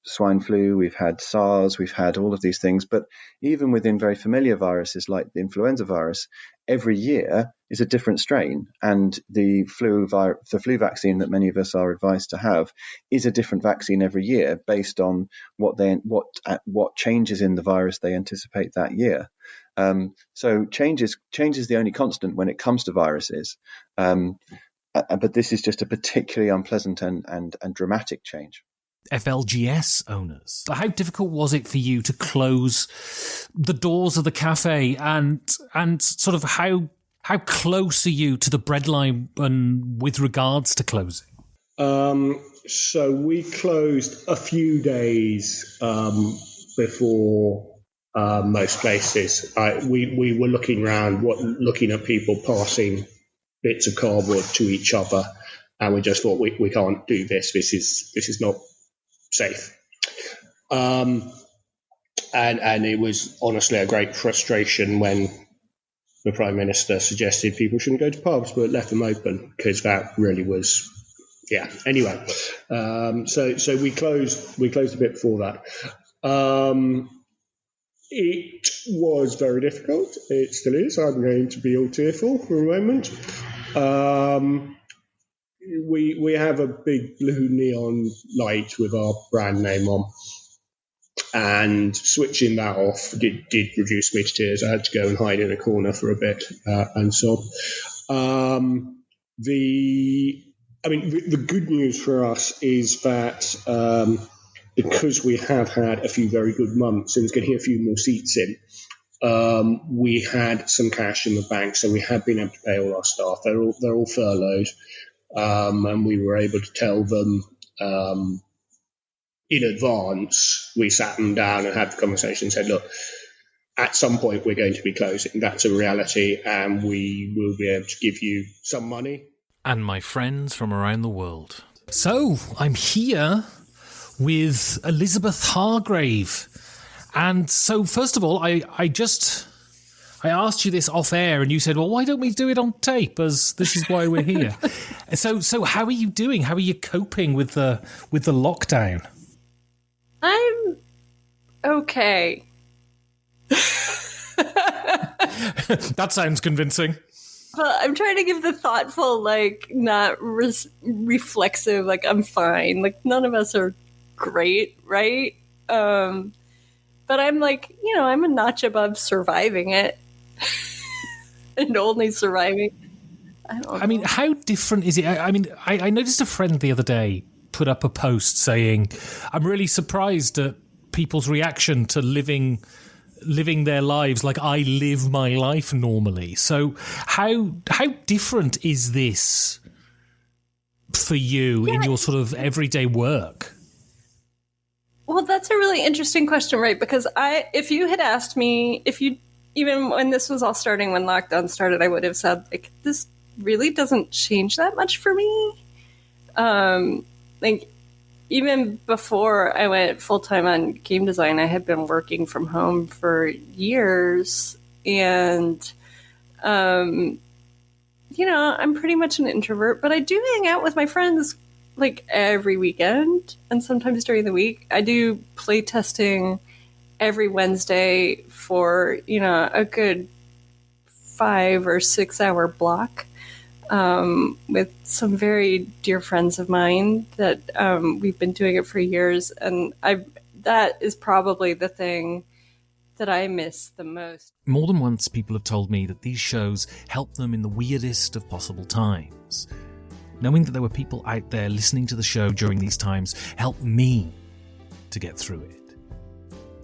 swine flu, we've had SARS, we've had all of these things. But even within very familiar viruses like the influenza virus, every year is a different strain. And the flu vaccine that many of us are advised to have is a different vaccine every year based on what changes in the virus they anticipate that year. So change is the only constant when it comes to viruses. But this is just a particularly unpleasant and dramatic change. FLGS owners. How difficult was it for you to close the doors of the cafe, and sort of how close are you to the breadline with regards to closing? So we closed a few days before most places. We were looking around, looking at people passing bits of cardboard to each other. and we just thought we can't do this. This is not safe. And it was honestly a great frustration when the Prime Minister suggested people shouldn't go to pubs but left them open, because that really was, yeah. Anyway, so we closed a bit before that. It was very difficult. It still is. I'm going to be all tearful for a moment. We have a big blue neon light with our brand name on, and switching that off did reduce me to tears. I had to go and hide in a corner for a bit and sob. The good news for us is that because we have had a few very good months and it's getting a few more seats in, we had some cash in the bank, so we have been able to pay all our staff. They're all furloughed, and we were able to tell them in advance. We sat them down and had the conversation and said, look, at some point we're going to be closing. That's a reality, and we will be able to give you some money. And my friends from around the world. So, I'm here with Elizabeth Hargrave. And so, first of all, I asked you this off air, and you said, well, why don't we do it on tape, as this is why we're here. So how are you doing? How are you coping with the lockdown? I'm okay. That sounds convincing. But I'm trying to give the thoughtful, not reflexive, I'm fine. None of us are great, right? But I'm I'm a notch above surviving it. And only surviving. I mean, how different is it? I noticed a friend the other day put up a post saying, I'm really surprised at people's reaction to living their lives like I live my life normally. So how different is this for you in your sort of everyday work? Well, that's a really interesting question, right? Because if you had asked me, even when this was all starting, when lockdown started, I would have said, this really doesn't change that much for me. Even before I went full-time on game design, I had been working from home for years. And, I'm pretty much an introvert, but I do hang out with my friends every weekend and sometimes during the week. I do play testing every Wednesday for, a good 5 or 6 hour block with some very dear friends of mine that we've been doing it for years. And that is probably the thing that I miss the most. More than once, people have told me that these shows help them in the weirdest of possible times. Knowing that there were people out there listening to the show during these times helped me to get through it.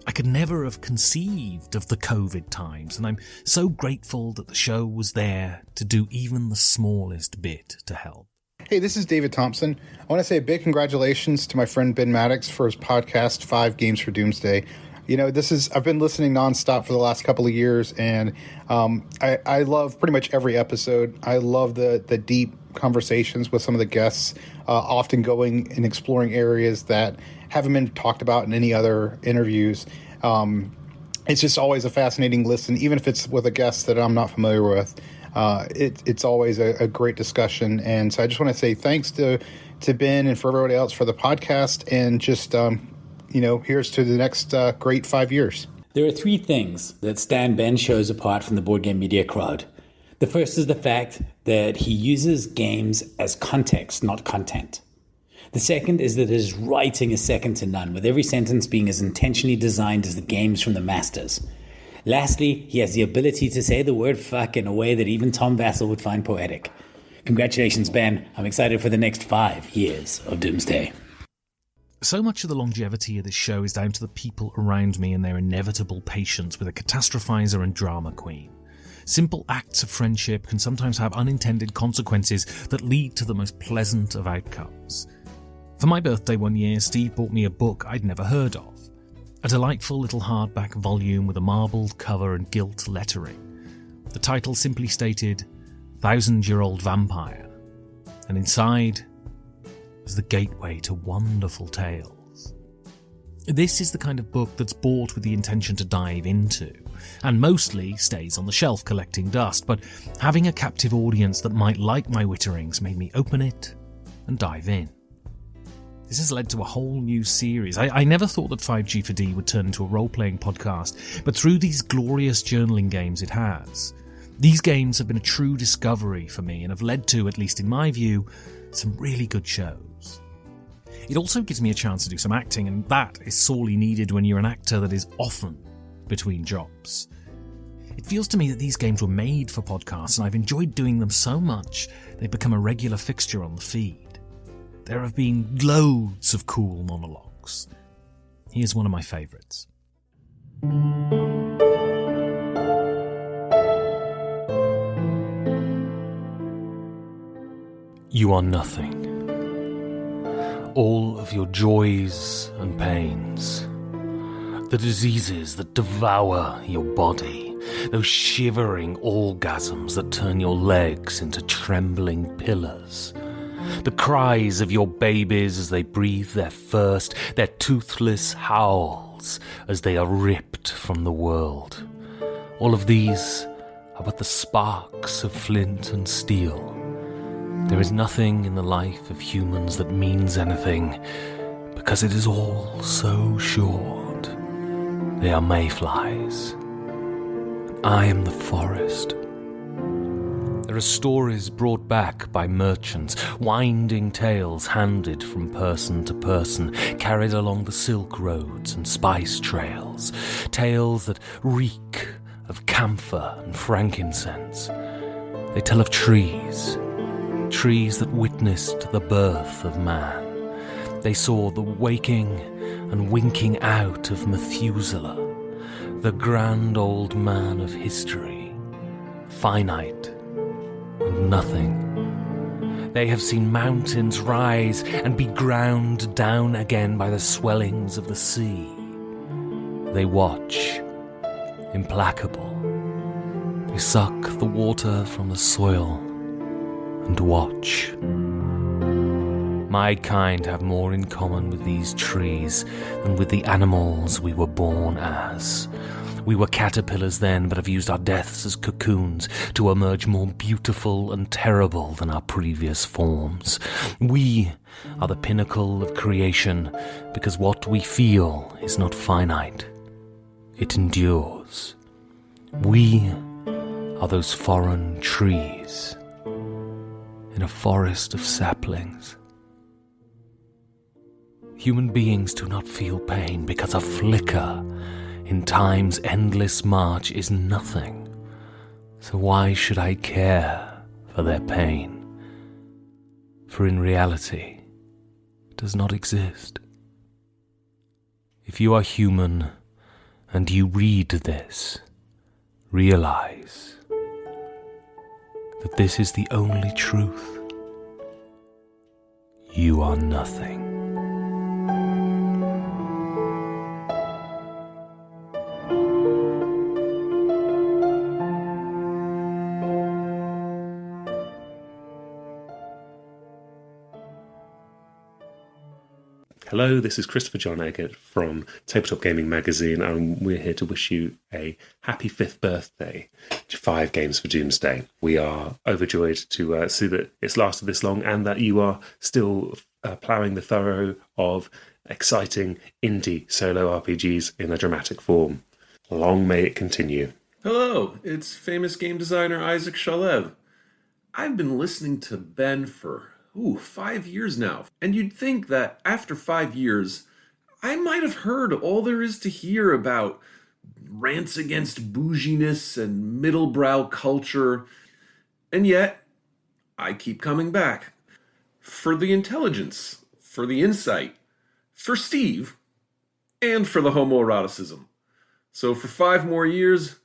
I could never have conceived of the COVID times, and I'm so grateful that the show was there to do even the smallest bit to help. Hey, this is David Thompson. I want to say a big congratulations to my friend Ben Maddox for his podcast, 5 Games for Doomsday. I've been listening nonstop for the last couple of years, and I love pretty much every episode. I love the deep conversations with some of the guests, often going and exploring areas that haven't been talked about in any other interviews. It's just always a fascinating listen, even if it's with a guest that I'm not familiar with. It's always a great discussion. And so I just want to say thanks to Ben and for everybody else for the podcast, and just, here's to the next great 5 years. There are 3 things that stand Ben shows apart from the board game media crowd. The first is the fact that he uses games as context, not content. The second is that his writing is second to none, with every sentence being as intentionally designed as the games from the masters. Lastly, he has the ability to say the word fuck in a way that even Tom Vasel would find poetic. Congratulations, Ben. I'm excited for the next 5 years of Doomsday. So much of the longevity of this show is down to the people around me and their inevitable patience with a catastrophizer and drama queen. Simple acts of friendship can sometimes have unintended consequences that lead to the most pleasant of outcomes. For my birthday one year, Steve bought me a book I'd never heard of. A delightful little hardback volume with a marbled cover and gilt lettering. The title simply stated, 1,000-Year-Old Vampire. and inside is the gateway to wonderful tales. This is the kind of book that's bought with the intention to dive into, and mostly stays on the shelf collecting dust, but having a captive audience that might like my witterings made me open it and dive in. This has led to a whole new series. I never thought that 5G4D would turn into a role-playing podcast, but through these glorious journaling games it has. These games have been a true discovery for me and have led to, at least in my view, some really good shows. It also gives me a chance to do some acting, and that is sorely needed when you're an actor that is often between jobs. It feels to me that these games were made for podcasts, and I've enjoyed doing them so much they've become a regular fixture on the feed. There have been loads of cool monologues. Here's one of my favourites. You are nothing. All of your joys and pains, the diseases that devour your body, those shivering orgasms that turn your legs into trembling pillars, the cries of your babies as they breathe their first, their toothless howls as they are ripped from the world. All of these are but the sparks of flint and steel. There is nothing in the life of humans that means anything, because it is all so short. They are mayflies. I am the forest. There are stories brought back by merchants, winding tales handed from person to person, carried along the silk roads and spice trails, tales that reek of camphor and frankincense. They tell of trees that witnessed the birth of man. They saw the waking and winking out of Methuselah, the grand old man of history, finite and nothing. They have seen mountains rise and be ground down again by the swellings of the sea. They watch, implacable. They suck the water from the soil and watch. My kind have more in common with these trees than with the animals we were born as. We were caterpillars then, but have used our deaths as cocoons to emerge more beautiful and terrible than our previous forms. We are the pinnacle of creation because what we feel is not finite. It endures. We are those foreign trees in a forest of saplings. Human beings do not feel pain because a flicker in time's endless march is nothing. So why should I care for their pain? For in reality, it does not exist. If you are human and you read this, realize that this is the only truth. You are nothing. Hello, this is Christopher John Eggert from Tabletop Gaming Magazine, and we're here to wish you a happy 5th birthday to 5 Games for Doomsday. We are overjoyed to see that it's lasted this long and that you are still ploughing the furrow of exciting indie solo RPGs in a dramatic form. Long may it continue. Hello, it's famous game designer Isaac Shalev. I've been listening to Ben for 5 years now. And you'd think that after 5 years, I might have heard all there is to hear about rants against bouginess and middlebrow culture. And yet, I keep coming back. For the intelligence, for the insight, for Steve, and for the homoeroticism. So for 5 more years,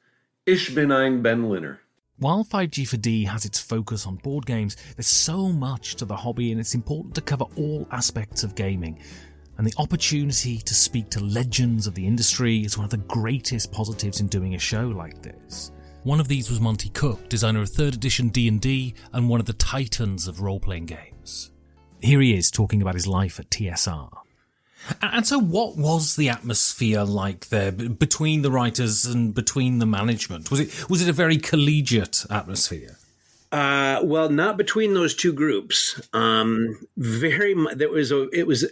Ich bin ein Benliner. While 5G4D has its focus on board games, there's so much to the hobby and it's important to cover all aspects of gaming. And the opportunity to speak to legends of the industry is one of the greatest positives in doing a show like this. One of these was Monty Cook, designer of 3rd edition D&D and one of the titans of role-playing games. years. Here he is talking about his life at TSR. And so what was the atmosphere like there between the writers and between the management? Was it a very collegiate atmosphere? Well, not between those two groups. It was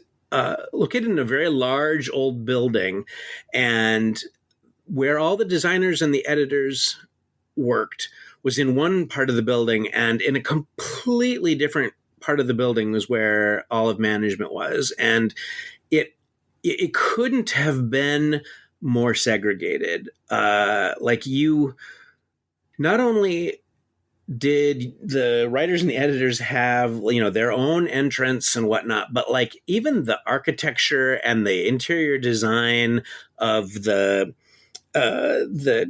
located in a very large old building, and where all the designers and the editors worked was in one part of the building, and in a completely different part of the building was where all of management was. And it couldn't have been more segregated. Not only did the writers and the editors have, their own entrance and whatnot, but like even the architecture and the interior design of the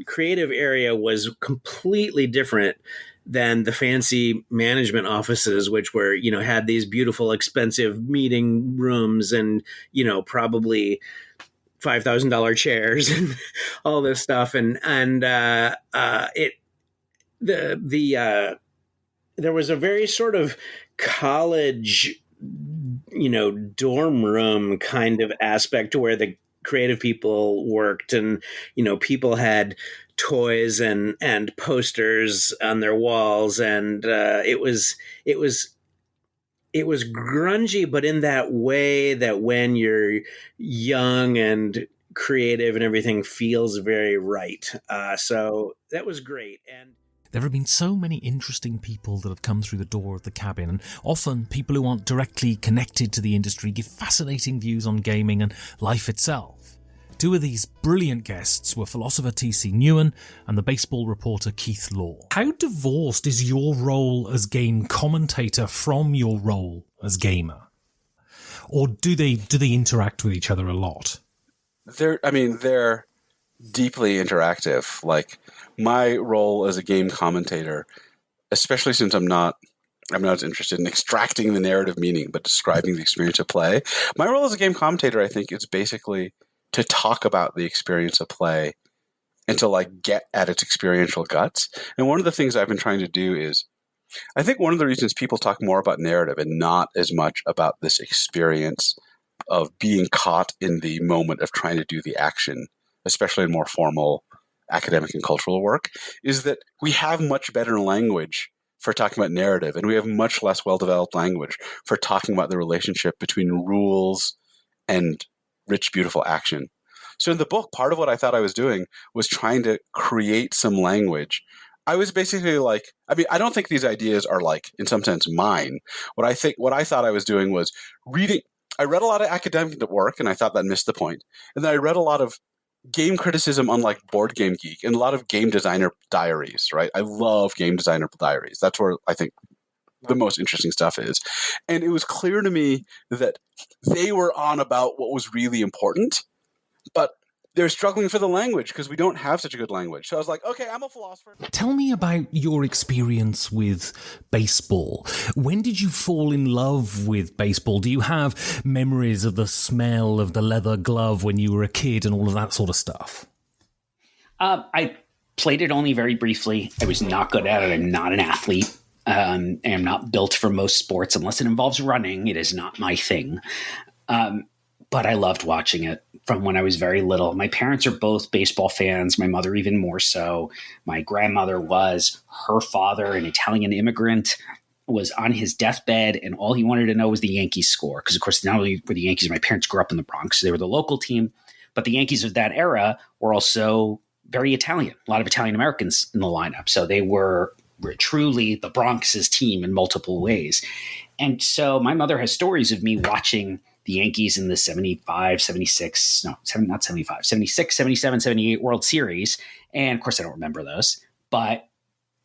creative area was completely different than the fancy management offices, which were, had these beautiful, expensive meeting rooms and, probably $5,000 chairs and all this stuff. There was a very sort of college, dorm room kind of aspect where the creative people worked, and, people had toys and posters on their walls, and it was grungy, but in that way that when you're young and creative and everything feels very right. So that was great. And there have been so many interesting people that have come through the door of the cabin, and often people who aren't directly connected to the industry give fascinating views on gaming and life itself. Two of these brilliant guests were philosopher T.C. Newen and the baseball reporter Keith Law. How divorced is your role as game commentator from your role as gamer? Or do they interact with each other a lot? They're deeply interactive. Like, my role as a game commentator, especially since I'm not as interested in extracting the narrative meaning, but describing the experience of play. My role as a game commentator, I think, is basically to talk about the experience of play and to get at its experiential guts. And one of the things I've been trying to do is, I think one of the reasons people talk more about narrative and not as much about this experience of being caught in the moment of trying to do the action, especially in more formal academic and cultural work, is that we have much better language for talking about narrative, and we have much less well-developed language for talking about the relationship between rules and rich, beautiful action. So in the book, part of what I thought I was doing was trying to create some language. I was basically I don't think these ideas are in some sense mine. What I thought I was doing was reading. I read a lot of academic work, and I thought that missed the point. And then I read a lot of game criticism on Board Game Geek and a lot of game designer diaries, right? I love game designer diaries. That's where I think the most interesting stuff is. And it was clear to me that they were on about what was really important, but they're struggling for the language because we don't have such a good language. So I was like, okay, I'm a philosopher. Tell me about your experience with baseball. When did you fall in love with baseball? Do you have memories of the smell of the leather glove when you were a kid and all of that sort of stuff? I played it only very briefly. I was not good at it. I'm not an athlete. I am not built for most sports. Unless it involves running, it is not my thing. But I loved watching it from when I was very little. My parents are both baseball fans, my mother even more so. My grandmother was. Her father, an Italian immigrant, was on his deathbed, and all he wanted to know was the Yankees score. Because, of course, not only were the Yankees, my parents grew up in the Bronx, so they were the local team, but the Yankees of that era were also very Italian. A lot of Italian Americans in the lineup. So they were truly the Bronx's team in multiple ways. And so my mother has stories of me watching the Yankees in the 76, 77, 78 World Series. And of course, I don't remember those, but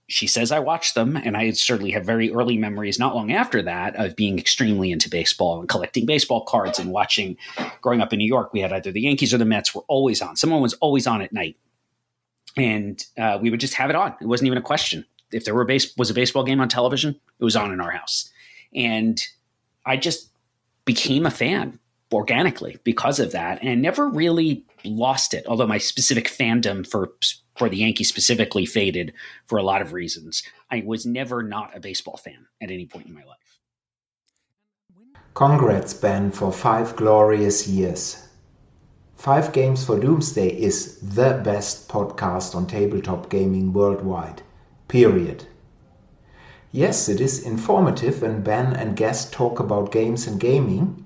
she says I watched them. And I certainly have very early memories, not long after that, of being extremely into baseball and collecting baseball cards and watching. Growing up in New York, we had either the Yankees or the Mets were always on. Someone was always on at night. And we would just have it on. It wasn't even a question. If there was a baseball game on television, it was on in our house. And I just became a fan organically because of that and never really lost it. Although my specific fandom for the Yankees specifically faded for a lot of reasons. I was never not a baseball fan at any point in my life. Congrats, Ben, for 5 glorious years. 5 Games for Doomsday is the best podcast on tabletop gaming worldwide. Period. Yes, it is informative when Ben and guests talk about games and gaming.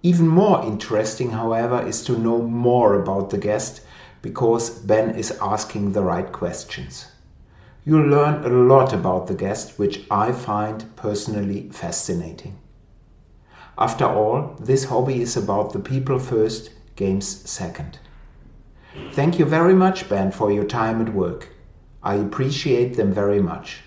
Even more interesting, however, is to know more about the guest because Ben is asking the right questions. You'll learn a lot about the guest, which I find personally fascinating. After all, this hobby is about the people first, games second. Thank you very much, Ben, for your time at work. I appreciate them very much.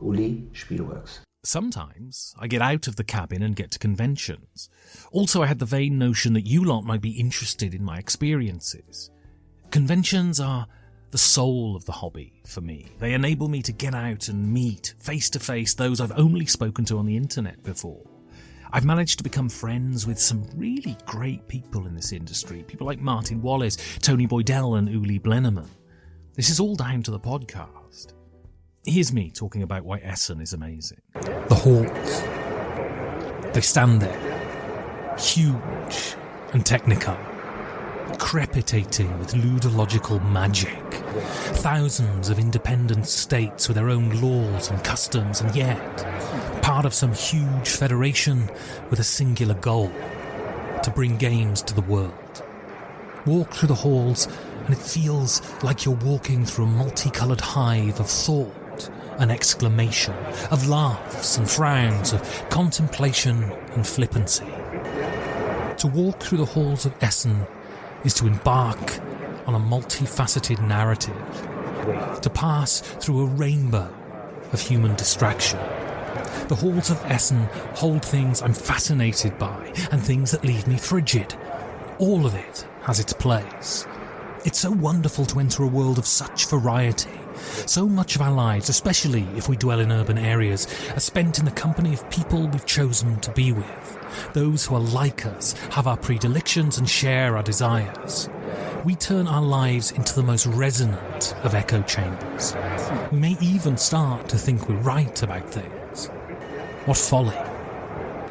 Uli, Spielworks. Sometimes I get out of the cabin and get to conventions. Also, I had the vain notion that you lot might be interested in my experiences. Conventions are the soul of the hobby for me. They enable me to get out and meet face to face those I've only spoken to on the internet before. I've managed to become friends with some really great people in this industry, people like Martin Wallace, Tony Boydell and Uli Blennerman. This is all down to the podcast. Here's me talking about why Essen is amazing. The halls. They stand there, huge and technicolor, crepitating with ludological magic. Thousands of independent states with their own laws and customs, and yet part of some huge federation with a singular goal: to bring games to the world. Walk through the halls and it feels like you're walking through a multicolored hive of thought and exclamation, of laughs and frowns, of contemplation and flippancy. To walk through the halls of Essen is to embark on a multifaceted narrative, to pass through a rainbow of human distraction. The halls of Essen hold things I'm fascinated by and things that leave me frigid. All of it has its place. It's so wonderful to enter a world of such variety. So much of our lives, especially if we dwell in urban areas, are spent in the company of people we've chosen to be with. Those who are like us, have our predilections and share our desires. We turn our lives into the most resonant of echo chambers. We may even start to think we're right about things. What folly.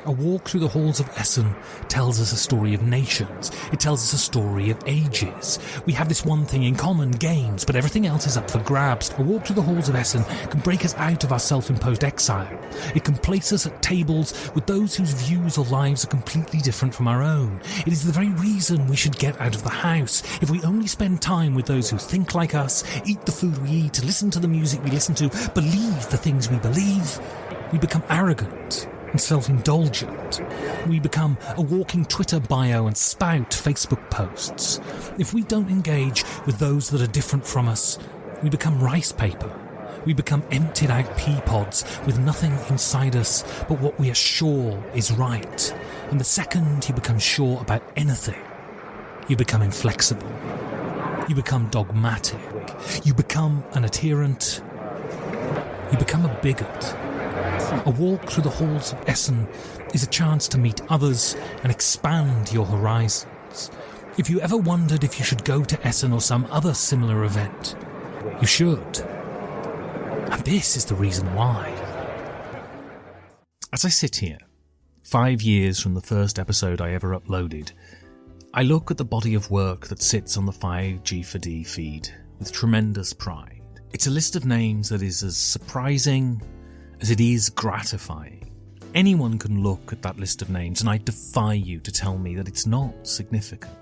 A walk through the halls of Essen tells us a story of nations. It tells us a story of ages. We have this one thing in common, games, but everything else is up for grabs. A walk through the halls of Essen can break us out of our self-imposed exile. It can place us at tables with those whose views or lives are completely different from our own. It is the very reason we should get out of the house. If we only spend time with those who think like us, eat the food we eat, listen to the music we listen to, believe the things we believe, we become arrogant and self-indulgent. We become a walking Twitter bio and spout Facebook posts. If we don't engage with those that are different from us, we become rice paper. We become emptied out pea pods with nothing inside us but what we are sure is right. And the second you become sure about anything, you become inflexible. You become dogmatic. You become an adherent. You become a bigot. A walk through the halls of Essen is a chance to meet others and expand your horizons. If you ever wondered if you should go to Essen or some other similar event, you should. And this is the reason why. As I sit here, 5 years from the first episode I ever uploaded, I look at the body of work that sits on the 5G4D feed with tremendous pride. It's a list of names that is as surprising as it is gratifying. Anyone can look at that list of names, and I defy you to tell me that it's not significant.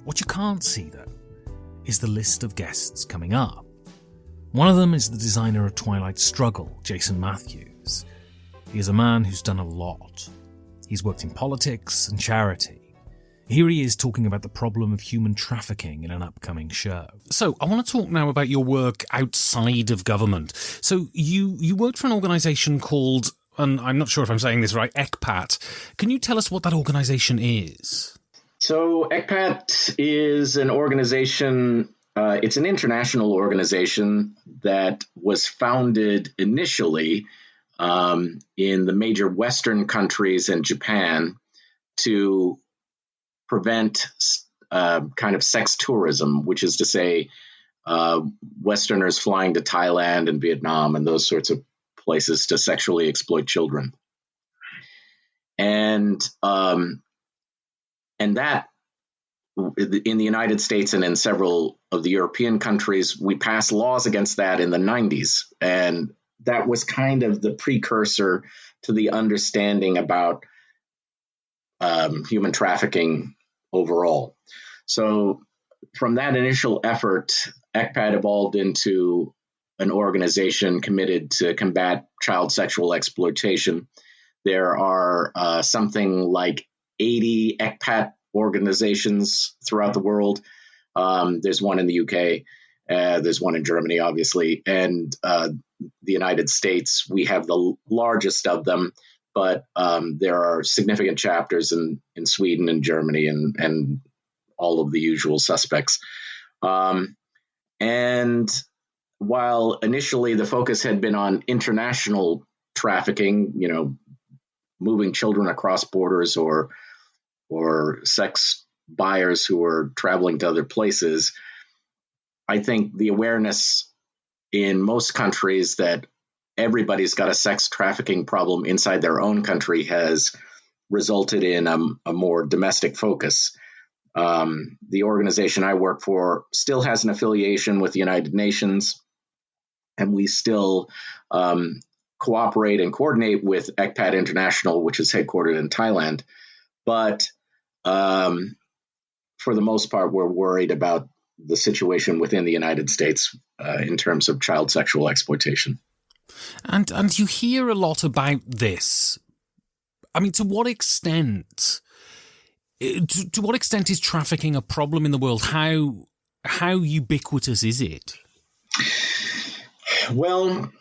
What you can't see, though, is the list of guests coming up. One of them is the designer of Twilight Struggle, Jason Matthews. He is a man who's done a lot. He's worked in politics and charity. Here he is talking about the problem of human trafficking in an upcoming show. So I want to talk now about your work outside of government. So you worked for an organisation called, and I'm not sure if I'm saying this right, ECPAT. Can you tell us what that organisation is? So ECPAT is an organisation, it's an international organisation that was founded initially in the major Western countries and Japan to prevent kind of sex tourism, which is to say Westerners flying to Thailand and Vietnam and those sorts of places to sexually exploit children. And that in the United States and in several of the European countries, we passed laws against that in the 90s. And that was kind of the precursor to the understanding about human trafficking overall. So from that initial effort, ECPAT evolved into an organization committed to combat child sexual exploitation. There are something like 80 ECPAT organizations throughout the world. There's one in the UK. There's one in Germany, obviously. And the United States, we have the largest of them. But there are significant chapters in Sweden and Germany and all of the usual suspects. And while initially the focus had been on international trafficking, moving children across borders or sex buyers who are traveling to other places, I think the awareness in most countries that everybody's got a sex trafficking problem inside their own country has resulted in a more domestic focus. The organization I work for still has an affiliation with the United Nations, and we still cooperate and coordinate with ECPAT International, which is headquartered in Thailand. But for the most part, we're worried about the situation within the United States in terms of child sexual exploitation. And you hear a lot about this. I mean, to what extent is trafficking a problem in the world? How ubiquitous is it? Well,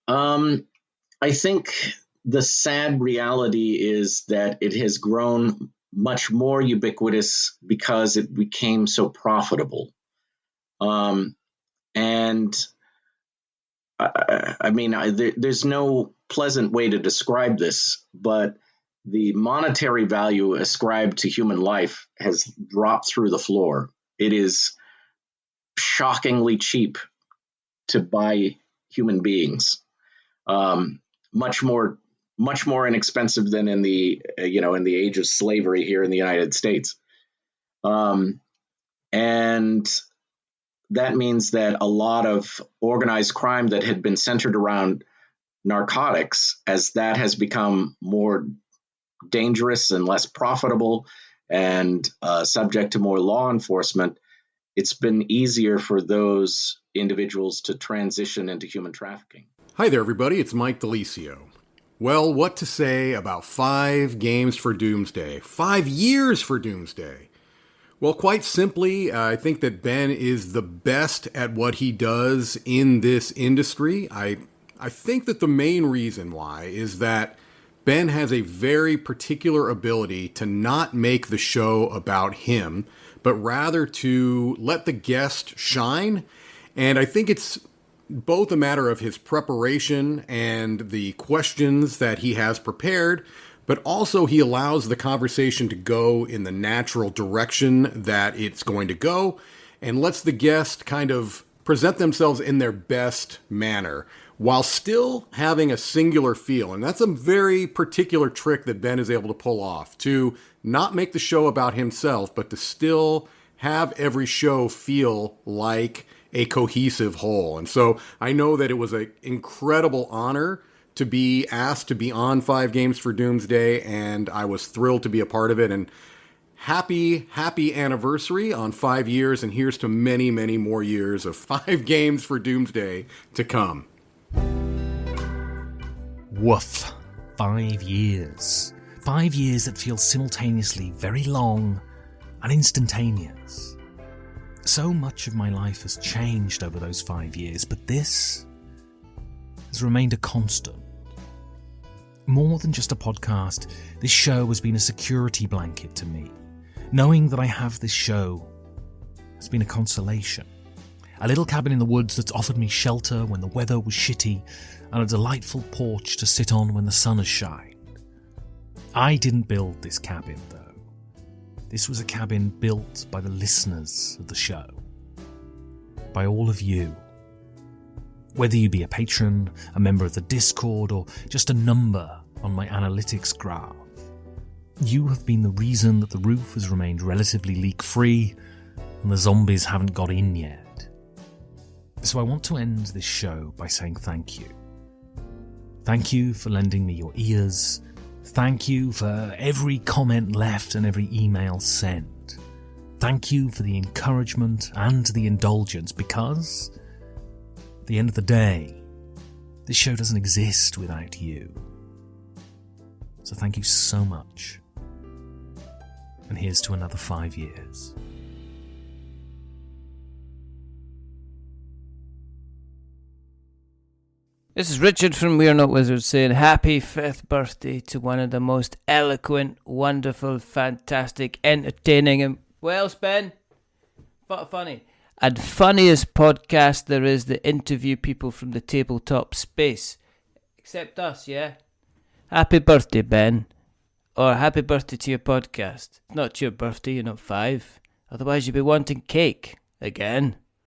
I think the sad reality is that it has grown much more ubiquitous because it became so profitable. There's no pleasant way to describe this, but the monetary value ascribed to human life has dropped through the floor. It is shockingly cheap to buy human beings, much more inexpensive than in the age of slavery here in the United States, and that means that a lot of organized crime that had been centered around narcotics, as that has become more dangerous and less profitable and subject to more law enforcement, it's been easier for those individuals to transition into human trafficking. Hi there, everybody. It's Mike Delisio. Well, what to say about 5 games for Doomsday? 5 years for Doomsday. Well, quite simply, I think that Ben is the best at what he does in this industry. I think that the main reason why is that Ben has a very particular ability to not make the show about him, but rather to let the guest shine. And I think it's both a matter of his preparation and the questions that he has prepared, but also he allows the conversation to go in the natural direction that it's going to go and lets the guest kind of present themselves in their best manner while still having a singular feel. And that's a very particular trick that Ben is able to pull off, to not make the show about himself, but to still have every show feel like a cohesive whole. And so I know that it was an incredible honor to be asked to be on 5 Games for Doomsday, and I was thrilled to be a part of it. And happy anniversary on 5 years, and here's to many, many more years of 5 Games for Doomsday to come. Woof. 5 years. 5 years that feel simultaneously very long and instantaneous. So much of my life has changed over those 5 years, but this has remained a constant. More than just a podcast, this show has been a security blanket to me. Knowing that I have this show has been a consolation. A little cabin in the woods that's offered me shelter when the weather was shitty, and a delightful porch to sit on when the sun has shined. I didn't build this cabin, though. This was a cabin built by the listeners of the show. By all of you. Whether you be a patron, a member of the Discord, or just a number on my analytics graph. You have been the reason that the roof has remained relatively leak-free and the zombies haven't got in yet. So I want to end this show by saying thank you. Thank you for lending me your ears. Thank you for every comment left and every email sent. Thank you for the encouragement and the indulgence, because at the end of the day, this show doesn't exist without you. So thank you so much. And here's to another 5 years. This is Richard from We're Not Wizards saying happy 5th birthday to one of the most eloquent, wonderful, fantastic, entertaining, and, well, Ben, funny, and funniest podcast there is that interview people from the tabletop space. Except us, yeah? Happy birthday, Ben. Or happy birthday to your podcast. It's not your birthday, you're not 5. Otherwise you'd be wanting cake. Again.